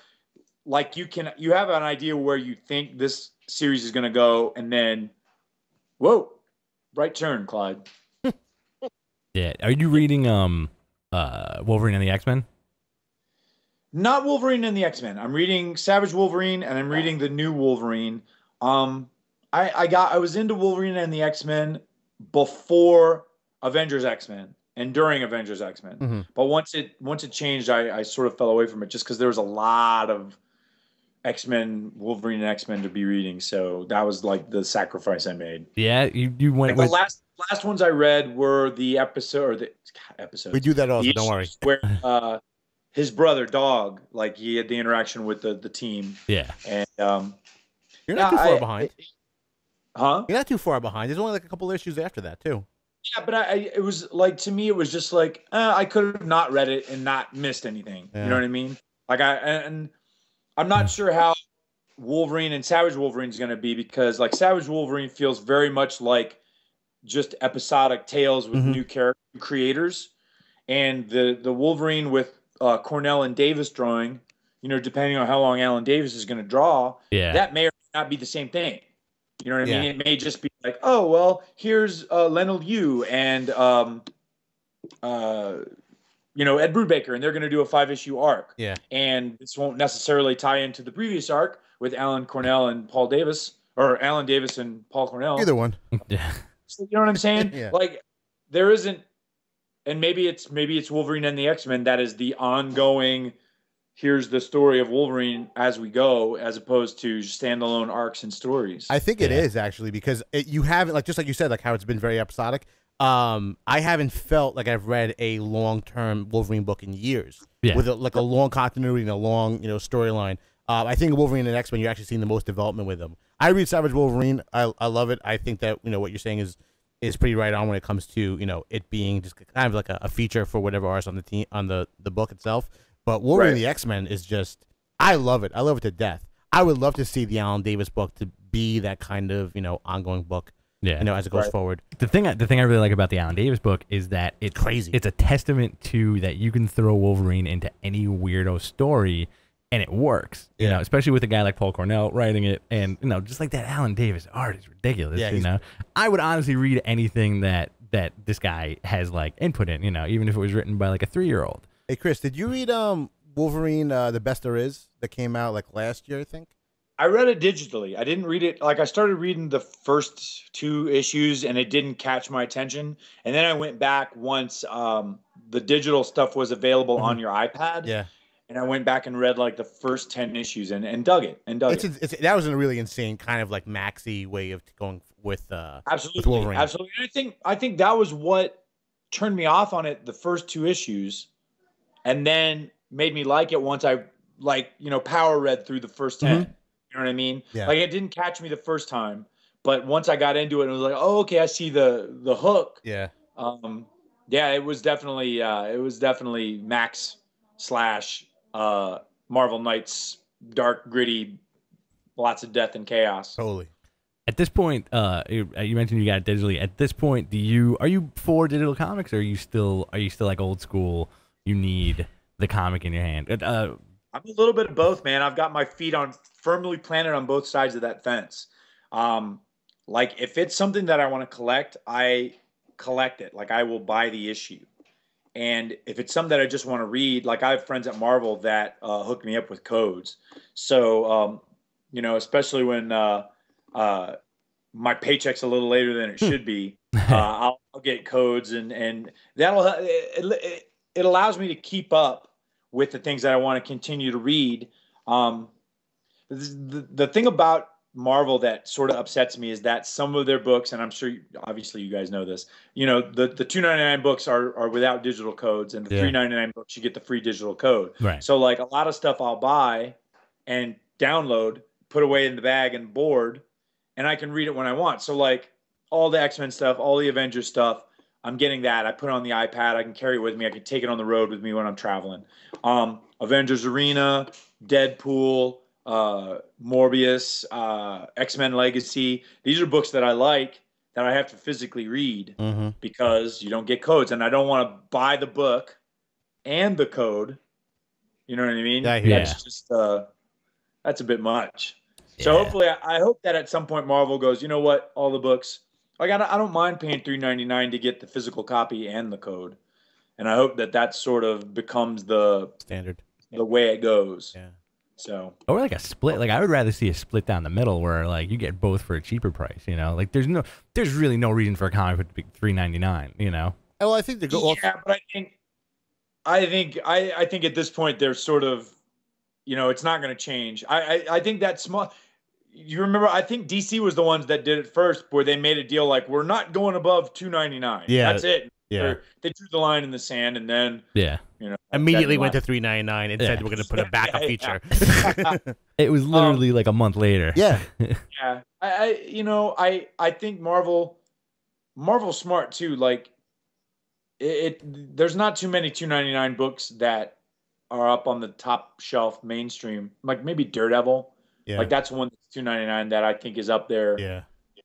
like, you have an idea where you think this series is going to go, and then, whoa, right turn, Clyde. Yeah. Are you reading Wolverine and the X-Men? Not Wolverine and the X-Men. I'm reading Savage Wolverine, and I'm reading the new Wolverine. I was into Wolverine and the X-Men before Avengers X-Men and during Avengers X-Men. Mm-hmm. But once it changed, I sort of fell away from it just because there was a lot of X-Men, Wolverine and X-Men to be reading. So that was like the sacrifice I made. Yeah, you went like the last ones I read were the episodes. We do that also, don't worry. Where his brother, Dog, like he had the interaction with the team. Yeah. And you're not too far behind. Huh? You're not too far behind. There's only like a couple issues after that too. Yeah, but it was like, to me, it was just like I could have not read it and not missed anything. Yeah. You know what I mean? Like I'm not sure how Wolverine and Savage Wolverine is going to be, because like Savage Wolverine feels very much like just episodic tales with new character creators, and the Wolverine with Cornell and Davis drawing, depending on how long Alan Davis is going to draw, that may or may not be the same thing. You know what I mean? It may just be like, oh well, here's Lionel Yu and Ed Brubaker, and they're going to do a 5-issue arc. Yeah. And this won't necessarily tie into the previous arc with Alan Cornell and Paul Davis, or Alan Davis and Paul Cornell. Either one. Yeah. So, you know what I'm saying? Yeah. Like, there isn't, and maybe it's Wolverine and the X-Men that is the ongoing, here's the story of Wolverine as we go, as opposed to standalone arcs and stories. I think it is, actually, because you haven't, like, just like you said, like how it's been very episodic. I haven't felt like I've read a long-term Wolverine book in years with a long continuity and a long, storyline. I think Wolverine and X-Men, you're actually seeing the most development with them. I read Savage Wolverine. I love it. I think that what you're saying is pretty right on when it comes to it being just kind of like a feature for whatever artist on the team on the book itself. But Wolverine and the X-Men is just, I love it. I love it to death. I would love to see the Alan Davis book to be that kind of ongoing book. Yeah, as it goes forward. The thing I really like about the Alan Davis book is that it's crazy. It's a testament to that you can throw Wolverine into any weirdo story and it works. You know, especially with a guy like Paul Cornell writing it, and just like that Alan Davis art is ridiculous. Yeah, I would honestly read anything that this guy has like input in. Even if it was written by like a 3-year-old. Hey Chris, did you read Wolverine: The Best There Is that came out like last year? I think. I read it digitally. I didn't read it. Like, I started reading the first 2 issues and it didn't catch my attention. And then I went back once the digital stuff was available on your iPad. Yeah. And I went back and read like the first 10 issues and dug it. That was a really insane kind of like maxi way of going with absolutely, with Wolverine. Absolutely. And I think that was what turned me off on it the first 2 issues, and then made me like it once I power read through the first 10. You know what I mean? Yeah. Like, it didn't catch me the first time, but once I got into it, it was like, oh, okay, I see the hook. Yeah. It was definitely Max / Marvel Knights, dark, gritty, lots of death and chaos. Totally. At this point, you mentioned you got it digitally. At this point, are you for digital comics, or are you still like old school? You need the comic in your hand. I'm a little bit of both, man. I've got my feet firmly planted on both sides of that fence. Like, if it's something that I want to collect, I collect it. Like, I will buy the issue. And if it's something that I just want to read, like, I have friends at Marvel that hook me up with codes. So, especially when my paycheck's a little later than it should be, I'll get codes, and that'll it allows me to keep up with the things that I want to continue to read. The thing about Marvel that sort of upsets me is that some of their books, and I'm sure obviously you guys know this, the $2.99 books are without digital codes, and the $3.99 books you get the free digital code. Right. So like a lot of stuff I'll buy and download, put away in the bag and board, and I can read it when I want. So like all the X-Men stuff, all the Avengers stuff, I'm getting that. I put it on the iPad. I can carry it with me. I can take it on the road with me when I'm traveling. Avengers Arena, Deadpool, Morbius, X-Men Legacy. These are books that I like that I have to physically read because you don't get codes. And I don't want to buy the book and the code. You know what I mean? Yeah. That's just, that's a bit much. Yeah. So hopefully, I hope that at some point Marvel goes, you know what, all the books, like I don't mind paying $3.99 to get the physical copy and the code. And I hope that sort of becomes the standard, the way it goes. Yeah. So, or like a split. Like, I would rather see a split down the middle where like you get both for a cheaper price. Like there's really no reason for a comic book to be $3.99. Well, I think but I think at this point they're sort of, it's not going to change. I think that small. You remember? I think DC was the ones that did it first, where they made a deal like, we're not going above $2.99. Yeah, that's it. Yeah, they drew the line in the sand, and then immediately went to $3.99 and said we're going to put a backup feature. It was literally like a month later. Yeah, yeah. I think Marvel's smart too. Like there's not too many $2.99 books that are up on the top shelf mainstream. Like maybe Daredevil. Yeah. Like that's one that's $2.99 that I think is up there. Yeah.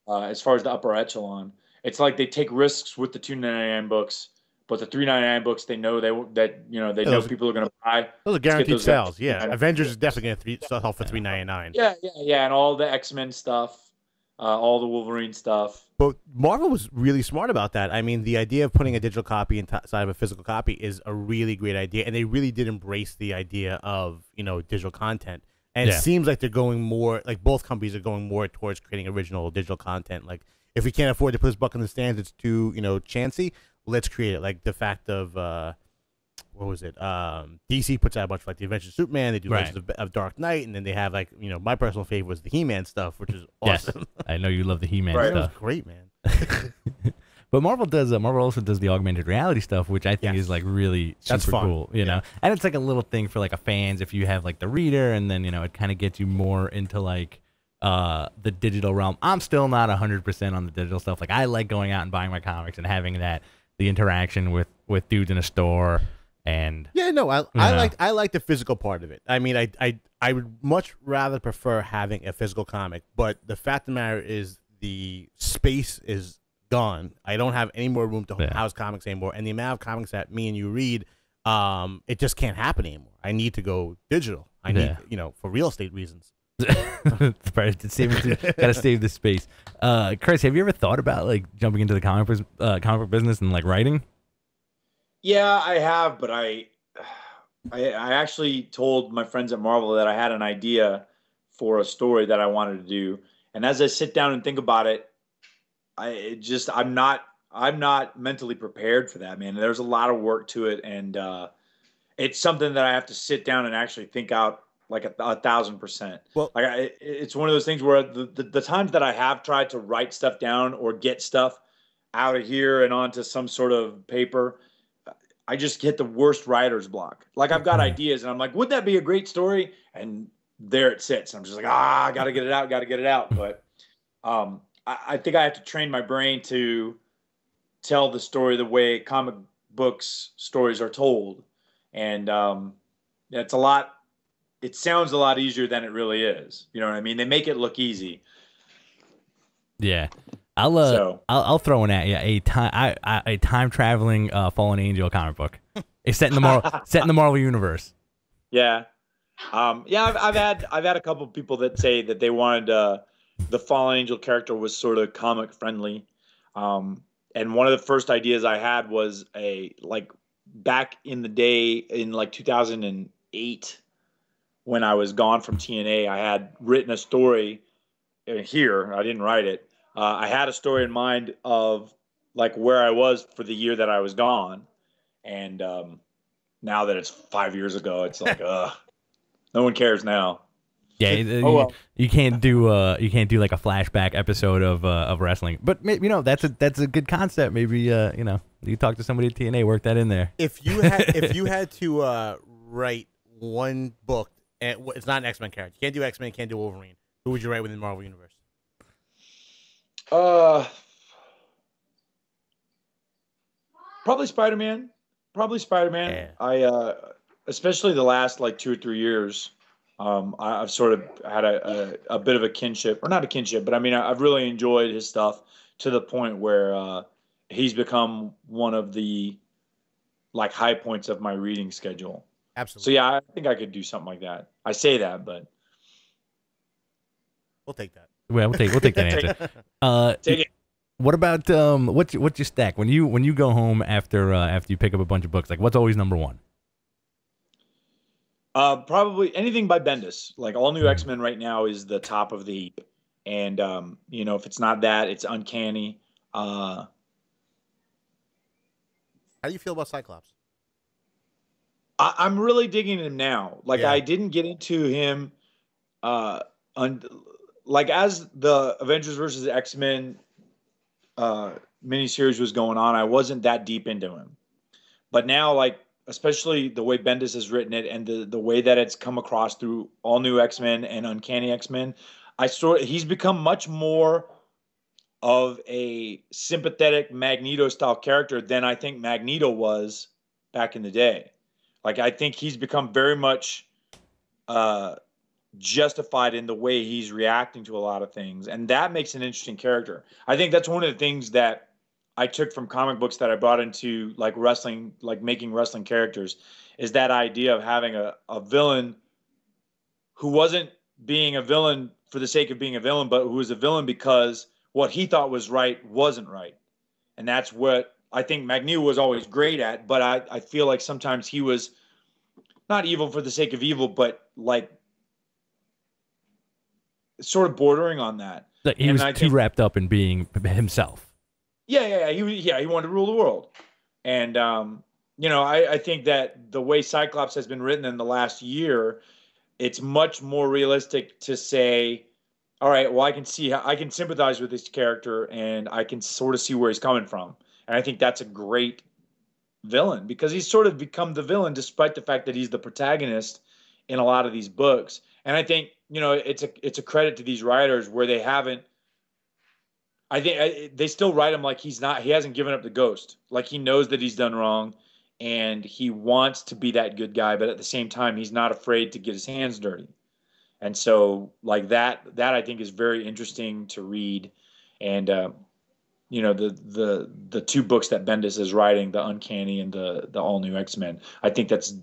As far as the upper echelon, it's like they take risks with the $2.99 books, but the $3.99 books they know they know people are going to buy. Those are guaranteed sales. Yeah, $3.99. Avengers is definitely going to sell for $3.99. Yeah, and all the X-Men stuff, all the Wolverine stuff. But Marvel was really smart about that. I mean, the idea of putting a digital copy inside of a physical copy is a really great idea, and they really did embrace the idea of digital content. And it seems like they're going more, like both companies are going more towards creating original digital content. Like, if we can't afford to put this book in the stands, it's too, chancy. Let's create it. Like the fact of, what was it? DC puts out a bunch of like the Adventures of Superman. They do Legends of Dark Knight, and then they have like, my personal favorite was the He-Man stuff, which is awesome. Yes, I know you love the He-Man stuff. That was great, man. But Marvel also does the augmented reality stuff, which I think is like really super cool, you know. And it's like a little thing for like a fans if you have like the reader, and then it kind of gets you more into like the digital realm. I'm still not 100% on the digital stuff. Like I like going out and buying my comics and having the interaction with dudes in a store. And I like the physical part of it. I mean, I would much rather prefer having a physical comic, but the fact of the matter is the space is gone. I don't have any more room to house comics anymore, and the amount of comics that me and you read, it just can't happen anymore. I need to go digital. I need, for real estate reasons. Gotta save the space. Chris, have you ever thought about like jumping into the comic book business and like writing? Yeah, I have, but I actually told my friends at Marvel that I had an idea for a story that I wanted to do, and as I sit down and think about it, I'm not mentally prepared for that, man. There's a lot of work to it, and it's something that I have to sit down and actually think out like 1,000%. Well, like it's one of those things where the times that I have tried to write stuff down or get stuff out of here and onto some sort of paper, I just hit the worst writer's block. Like I've got ideas and I'm like, would that be a great story? And there it sits. I'm just like, I got to get it out. But I think I have to train my brain to tell the story the way comic books stories are told. And it sounds a lot easier than it really is. You know what I mean? They make it look easy. Yeah. I'll throw in at you a time traveling fallen angel comic book. It's set in the Marvel universe. Yeah. I've had a couple of people that say that they wanted the fallen angel character was sort of comic friendly. And one of the first ideas I had was back in the day in like 2008 when I was gone from TNA, I had written a story here. I didn't write it. I had a story in mind of like where I was for the year that I was gone. And now that it's 5 years ago, it's like, no one cares now. Yeah, you can't do like a flashback episode of wrestling, but that's a good concept. Maybe you talk to somebody at TNA, work that in there. If you had to write one book, and it's not an X-Men character, you can't do X-Men, can't do Wolverine. Who would you write within the Marvel universe? Probably Spider-Man. Yeah. I especially the last like 2 or 3 years. I've sort of had a bit of a kinship, or not a kinship, but I mean, I've really enjoyed his stuff to the point where he's become one of the like high points of my reading schedule. Absolutely. So yeah, I think I could do something like that. I say that, but we'll take that. Well, we'll take that answer. Take it. What about what's your stack when you go home after you pick up a bunch of books? Like, what's always number one? Probably anything by Bendis. Like all new X-Men right now is the top of the heap, and if it's not that, it's Uncanny. How do you feel about Cyclops? I'm really digging him now. Like I didn't get into him, like as the Avengers versus X-Men miniseries was going on, I wasn't that deep into him. But now, like especially the way Bendis has written it and the way that it's come across through all new X-Men and Uncanny X-Men, he's become much more of a sympathetic Magneto style character than I think Magneto was back in the day. Like I think he's become very much justified in the way he's reacting to a lot of things, and that makes an interesting character. I think that's one of the things that I took from comic books that I brought into like wrestling, like making wrestling characters, is that idea of having a villain who wasn't being a villain for the sake of being a villain, but who was a villain because what he thought was right wasn't right. And that's what I think Magneto was always great at, but I feel like sometimes he was not evil for the sake of evil, but like sort of bordering on that. Like he was too wrapped up in being himself. Yeah. He wanted to rule the world. And, I think that the way Cyclops has been written in the last year, it's much more realistic to say, all right, well, I can sympathize with this character and I can sort of see where he's coming from. And I think that's a great villain because he's sort of become the villain despite the fact that he's the protagonist in a lot of these books. And I think, it's a credit to these writers where they haven't, I think they still write him like he hasn't given up the ghost. Like he knows that he's done wrong and he wants to be that good guy, but at the same time, he's not afraid to get his hands dirty. And so like that I think is very interesting to read. And, the two books that Bendis is writing, the Uncanny and the All New X-Men, I think that's,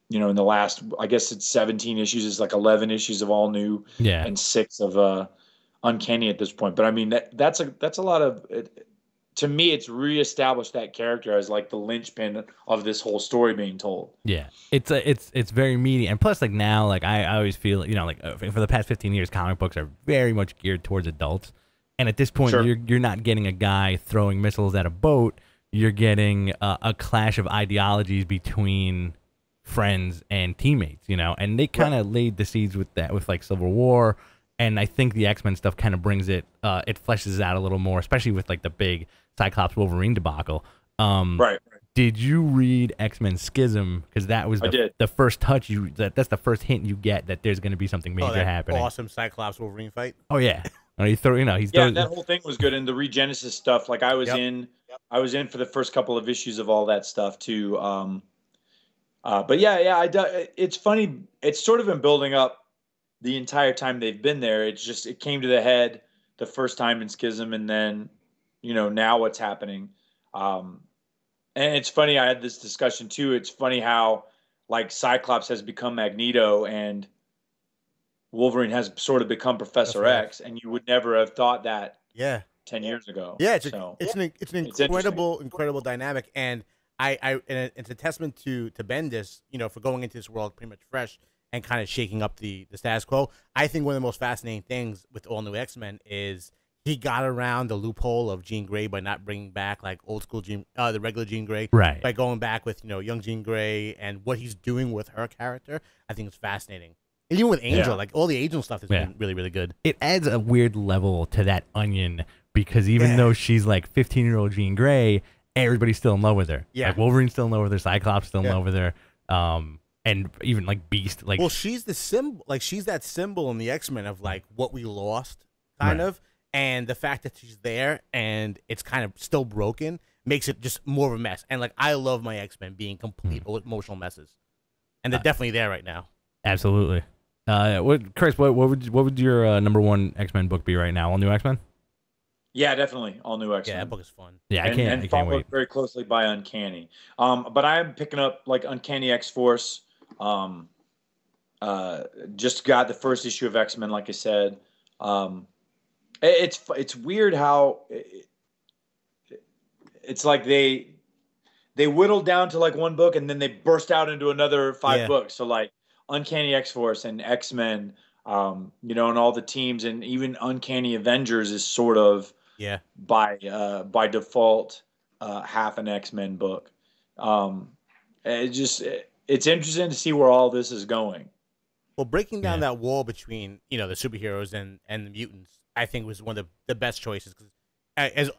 in the last, I guess it's 17 issues, it's like 11 issues of All New and 6 of Uncanny at this point. But I mean, that's a lot of it. To me, it's reestablished that character as like the linchpin of this whole story being told. Yeah, it's very meaty, and plus, like now, like I always feel, like for the past 15 years, comic books are very much geared towards adults, and at this point, you're not getting a guy throwing missiles at a boat. You're getting a clash of ideologies between friends and teammates, and they kind of laid the seeds with that, with like Civil War. And I think the X-Men stuff kind of brings it, it fleshes it out a little more, especially with like the big Cyclops Wolverine debacle. Right. Did you read X-Men Schism? Because that was the first touch that's the first hint you get that there's going to be something major happening. Awesome Cyclops Wolverine fight. Oh yeah. That whole thing was good, and the Regenesis stuff. Like I was in for the first couple of issues of all that stuff too. But it's funny. It's sort of been building up the entire time they've been there. It came to the head the first time in Schism, and then, now what's happening. And it's funny, I had this discussion too. It's funny how like Cyclops has become Magneto and Wolverine has sort of become Professor X, and you would never have thought that 10 years ago. Yeah, it's an incredible dynamic, and and it's a testament to Bendis, for going into this world pretty much fresh and kind of shaking up the status quo. I think one of the most fascinating things with All New X-Men is he got around the loophole of Jean Grey by not bringing back like old school the regular Jean Grey, right? By going back with young Jean Grey and what he's doing with her character. I think it's fascinating. And even with Angel, like all the Angel stuff has been really, really good. It adds a weird level to that onion because even though she's like 15-year-old Jean Grey, everybody's still in love with her. Yeah, like Wolverine's still in love with her, Cyclops still in love with her. And even like Beast, like she's the symbol, like she's that symbol in the X-Men of like what we lost, kind of, and the fact that she's there and it's kind of still broken makes it just more of a mess. And like I love my X-Men being complete emotional messes, and they're definitely there right now. Absolutely. Chris, what would your number one X-Men book be right now? All New X-Men? Yeah, definitely. All New X-Men. Yeah, that book is fun. Yeah, I can't followed very closely by Uncanny. But I'm picking up like Uncanny X-Force. Just got the first issue of X-Men, like I said. It's weird how it's like they whittled down to like one book and then they burst out into another 5 books. So like Uncanny X-Force and X-Men, and all the teams, and even Uncanny Avengers is sort of by default half an X-Men book. It's interesting to see where all this is going. Well, breaking down that wall between the superheroes and the mutants, I think was one of the best choices, because as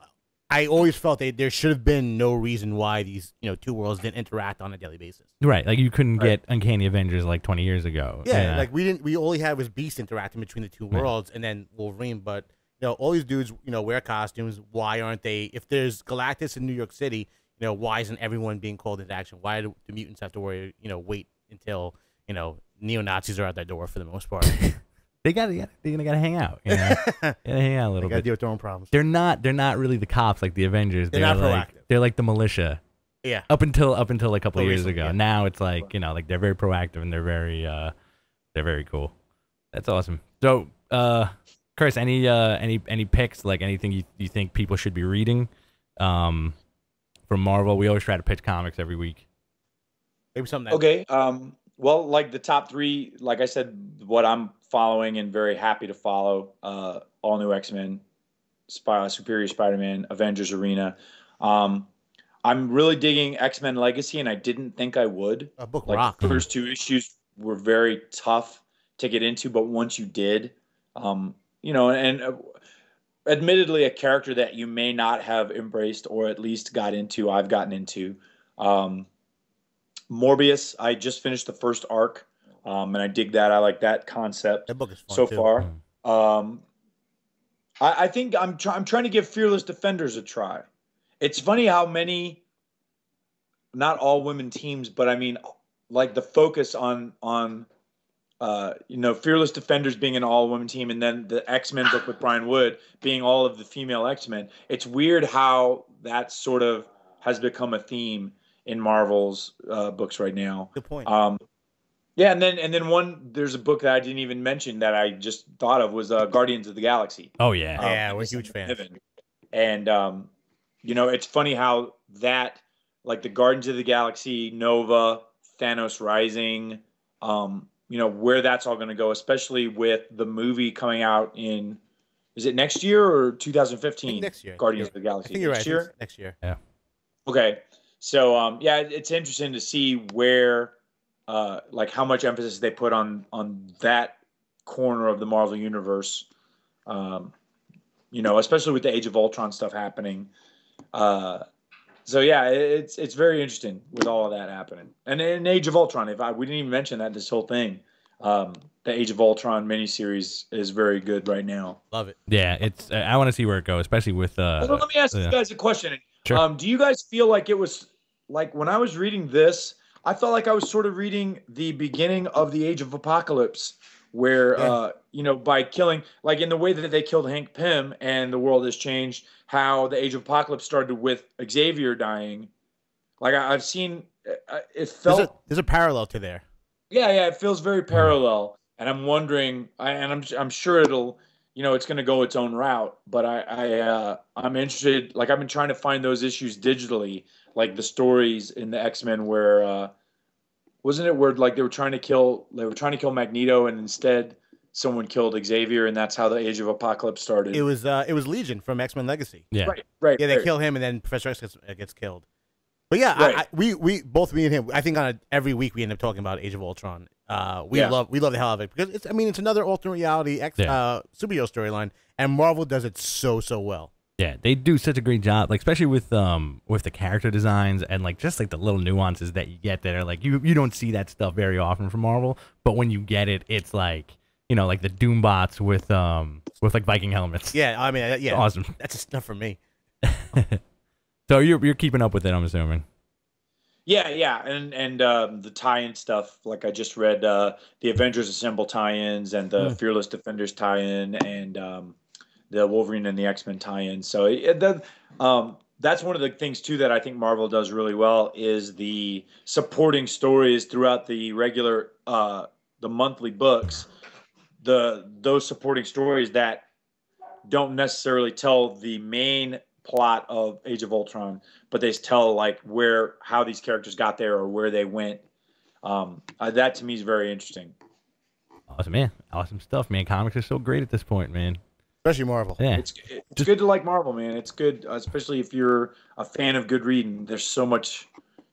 I always felt there should have been no reason why these two worlds didn't interact on a daily basis. Right, like you couldn't get Uncanny Avengers like 20 years ago. Yeah, like we only had was Beast interacting between the two worlds, and then Wolverine. But all these dudes wear costumes. Why aren't they? If there's Galactus in New York City, why isn't everyone being called into action? Why do the mutants have to wait until neo-Nazis are out that door for the most part. They gotta hang out. Gotta hang out a little They gotta bit. deal with their own problems. They're not really the cops like the Avengers. They're not like, proactive. They're like the militia. Yeah. Up until like a couple of years recently, ago. yeah. Now it's like like they're very proactive and they're very cool. That's awesome. So, Chris, any picks, like anything you think people should be reading, from Marvel? We always try to pitch comics every week. Maybe something. That, Okay. Well, like the top 3, like I said, what I'm following and very happy to follow, all new X-Men, Superior Spider-Man, Avengers Arena. I'm really digging X-Men Legacy, and I didn't think I would. A book Like rock. the first 2 issues were very tough to get into, but once you did, admittedly a character that you may not have embraced or at least got into, I've gotten into. Morbius, I just finished the first arc, and I dig that. I like that concept. That book is fun so too. far. I think I'm trying to give Fearless Defenders a try. It's funny how many, not all women teams, but I mean, like the focus on Fearless Defenders being an all-women team, and then the X-Men book with Brian Wood being all of the female X-Men. It's weird how that sort of has become a theme in Marvel's books right now. Good point. Yeah, and then there's a book that I didn't even mention that I just thought of was Guardians of the Galaxy. Oh yeah. Yeah, we're huge fans. And it's funny how that, like the Guardians of the Galaxy, Nova, Thanos Rising, where that's all going to go, especially with the movie coming out in, is it next year or 2015? Next year. Guardians of the Galaxy. I think you're next right. year? Next year. Yeah. Okay. So, it's interesting to see where, like how much emphasis they put on that corner of the Marvel Universe, especially with the Age of Ultron stuff happening. So yeah, it's very interesting with all of that happening. And in Age of Ultron, we didn't even mention that this whole thing, the Age of Ultron miniseries is very good right now. Love it. Yeah, it's. I want to see where it goes, especially with. Let me ask you guys a question. Sure. Do you guys feel like it was like when I was reading this, I felt like I was sort of reading the beginning of the Age of Apocalypse, where by killing, like in the way that they killed Hank Pym and the world has changed, how the Age of Apocalypse started with Xavier dying. Like I've seen, it felt there's a parallel to there. Yeah, it feels very parallel, and I'm wondering, I'm sure it'll, it's going to go its own route, but I'm interested. Like I've been trying to find those issues digitally, like the stories in the X-Men where, wasn't it where like they were trying to kill Magneto, and instead someone killed Xavier, and that's how the Age of Apocalypse started. It was Legion from X-Men Legacy. Yeah. Right. Yeah, they kill him, and then Professor X gets killed. But yeah, Right. we both, me and him, I think every week we end up talking about Age of Ultron. We love the hell out of it because it's another alternate reality superhero storyline, and Marvel does it so well. Yeah, they do such a great job, like especially with the character designs and like just like the little nuances that you get that are like you don't see that stuff very often from Marvel, but when you get it, it's like like the Doombots with like Viking helmets. Yeah, I mean, It's awesome. That's just enough for me. So you're keeping up with it, I'm assuming. Yeah, and the tie-in stuff. Like I just read the Avengers Assemble tie-ins and the Fearless Defenders tie-in and the Wolverine and the X-Men tie-in. So that's one of the things too that I think Marvel does really well is the supporting stories throughout the regular the monthly books. Those supporting stories that don't necessarily tell the main plot of Age of Ultron, but they tell like how these characters got there or where they went. That to me is very interesting. Awesome, man. Awesome stuff, man. Comics are so great at this point, man. Especially Marvel. Yeah. It's good to like Marvel, man. It's good, especially if you're a fan of good reading. There's so much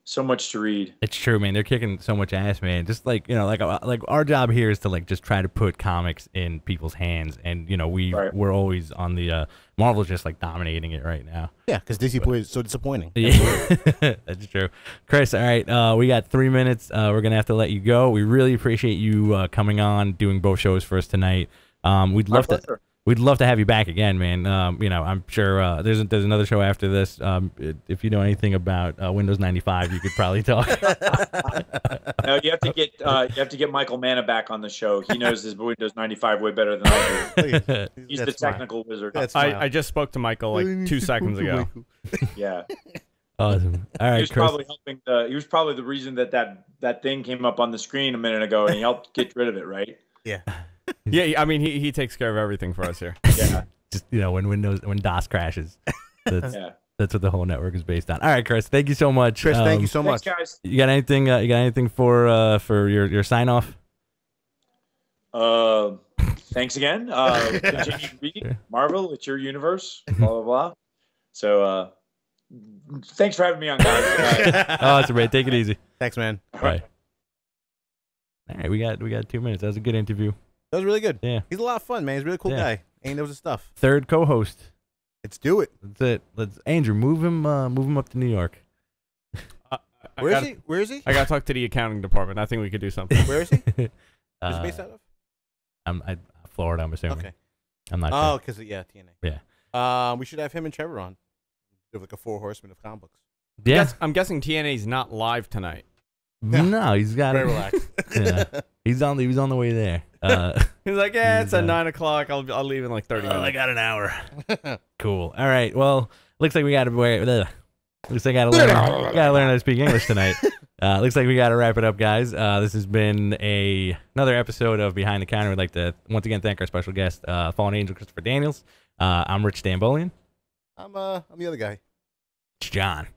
to read. It's true, man. They're kicking so much ass, man. Just like like our job here is to like just try to put comics in people's hands, and we're always on the Marvel's just like dominating it right now. Yeah, because Disney Boy is so disappointing. Yeah, that's true. Chris, all right, we got 3 minutes. We're gonna have to let you go. We really appreciate you coming on, doing both shows for us tonight. We'd love we'd love to have you back again, man. I'm sure there's another show after this. If you know anything about Windows 95, you could probably talk. No, you have to get Michael Manna back on the show. He knows his Windows 95 way better than I do. He's the technical wizard. I just spoke to Michael like 2 seconds ago. Yeah. Awesome. All right, he was Chris. probably helping. He was probably the reason that thing came up on the screen a minute ago, and he helped get rid of it, right? Yeah. Yeah, I mean he takes care of everything for us here. Yeah. Just when DOS crashes, that's Yeah. that's what the whole network is based on. All right, Chris. Thank you so much. Chris, thank you so much. Thanks, guys. You got anything? You got anything for your sign off? Thanks again. Continue to read Marvel. It's your universe. Blah blah blah. So, thanks for having me on, guys. Oh, that's great. Take it easy. Thanks, man. Bye. All right, we got 2 minutes. That was a good interview. That was really good. Yeah, he's a lot of fun, man. He's a really cool guy. Ain't knows his stuff. Third co-host. Let's do it. That's it. Let's Andrew move him up to New York. Where is he? Where is he? I got to talk to the accounting department. I think we could do something. Where is he? Where's he based out of? Florida, I'm assuming. Okay. I'm not Oh, sure. because TNA. Yeah. We should have him and Trevor on. Do like a 4 horsemen of comic books. Yeah. I'm guessing TNA's not live tonight. No, he's got Very it. relaxed. Yeah. He was on the way there. He's like, yeah, it's at 9 o'clock. I'll leave in like 30 minutes. I got an hour. Cool. All right. Well, looks like we got to looks like I gotta learn how to speak English tonight. Looks like we got to wrap it up, guys. This has been another episode of Behind the Counter. We'd like to once again thank our special guest, Fallen Angel Christopher Daniels. I'm Rich Stambolian. I'm the other guy. It's John.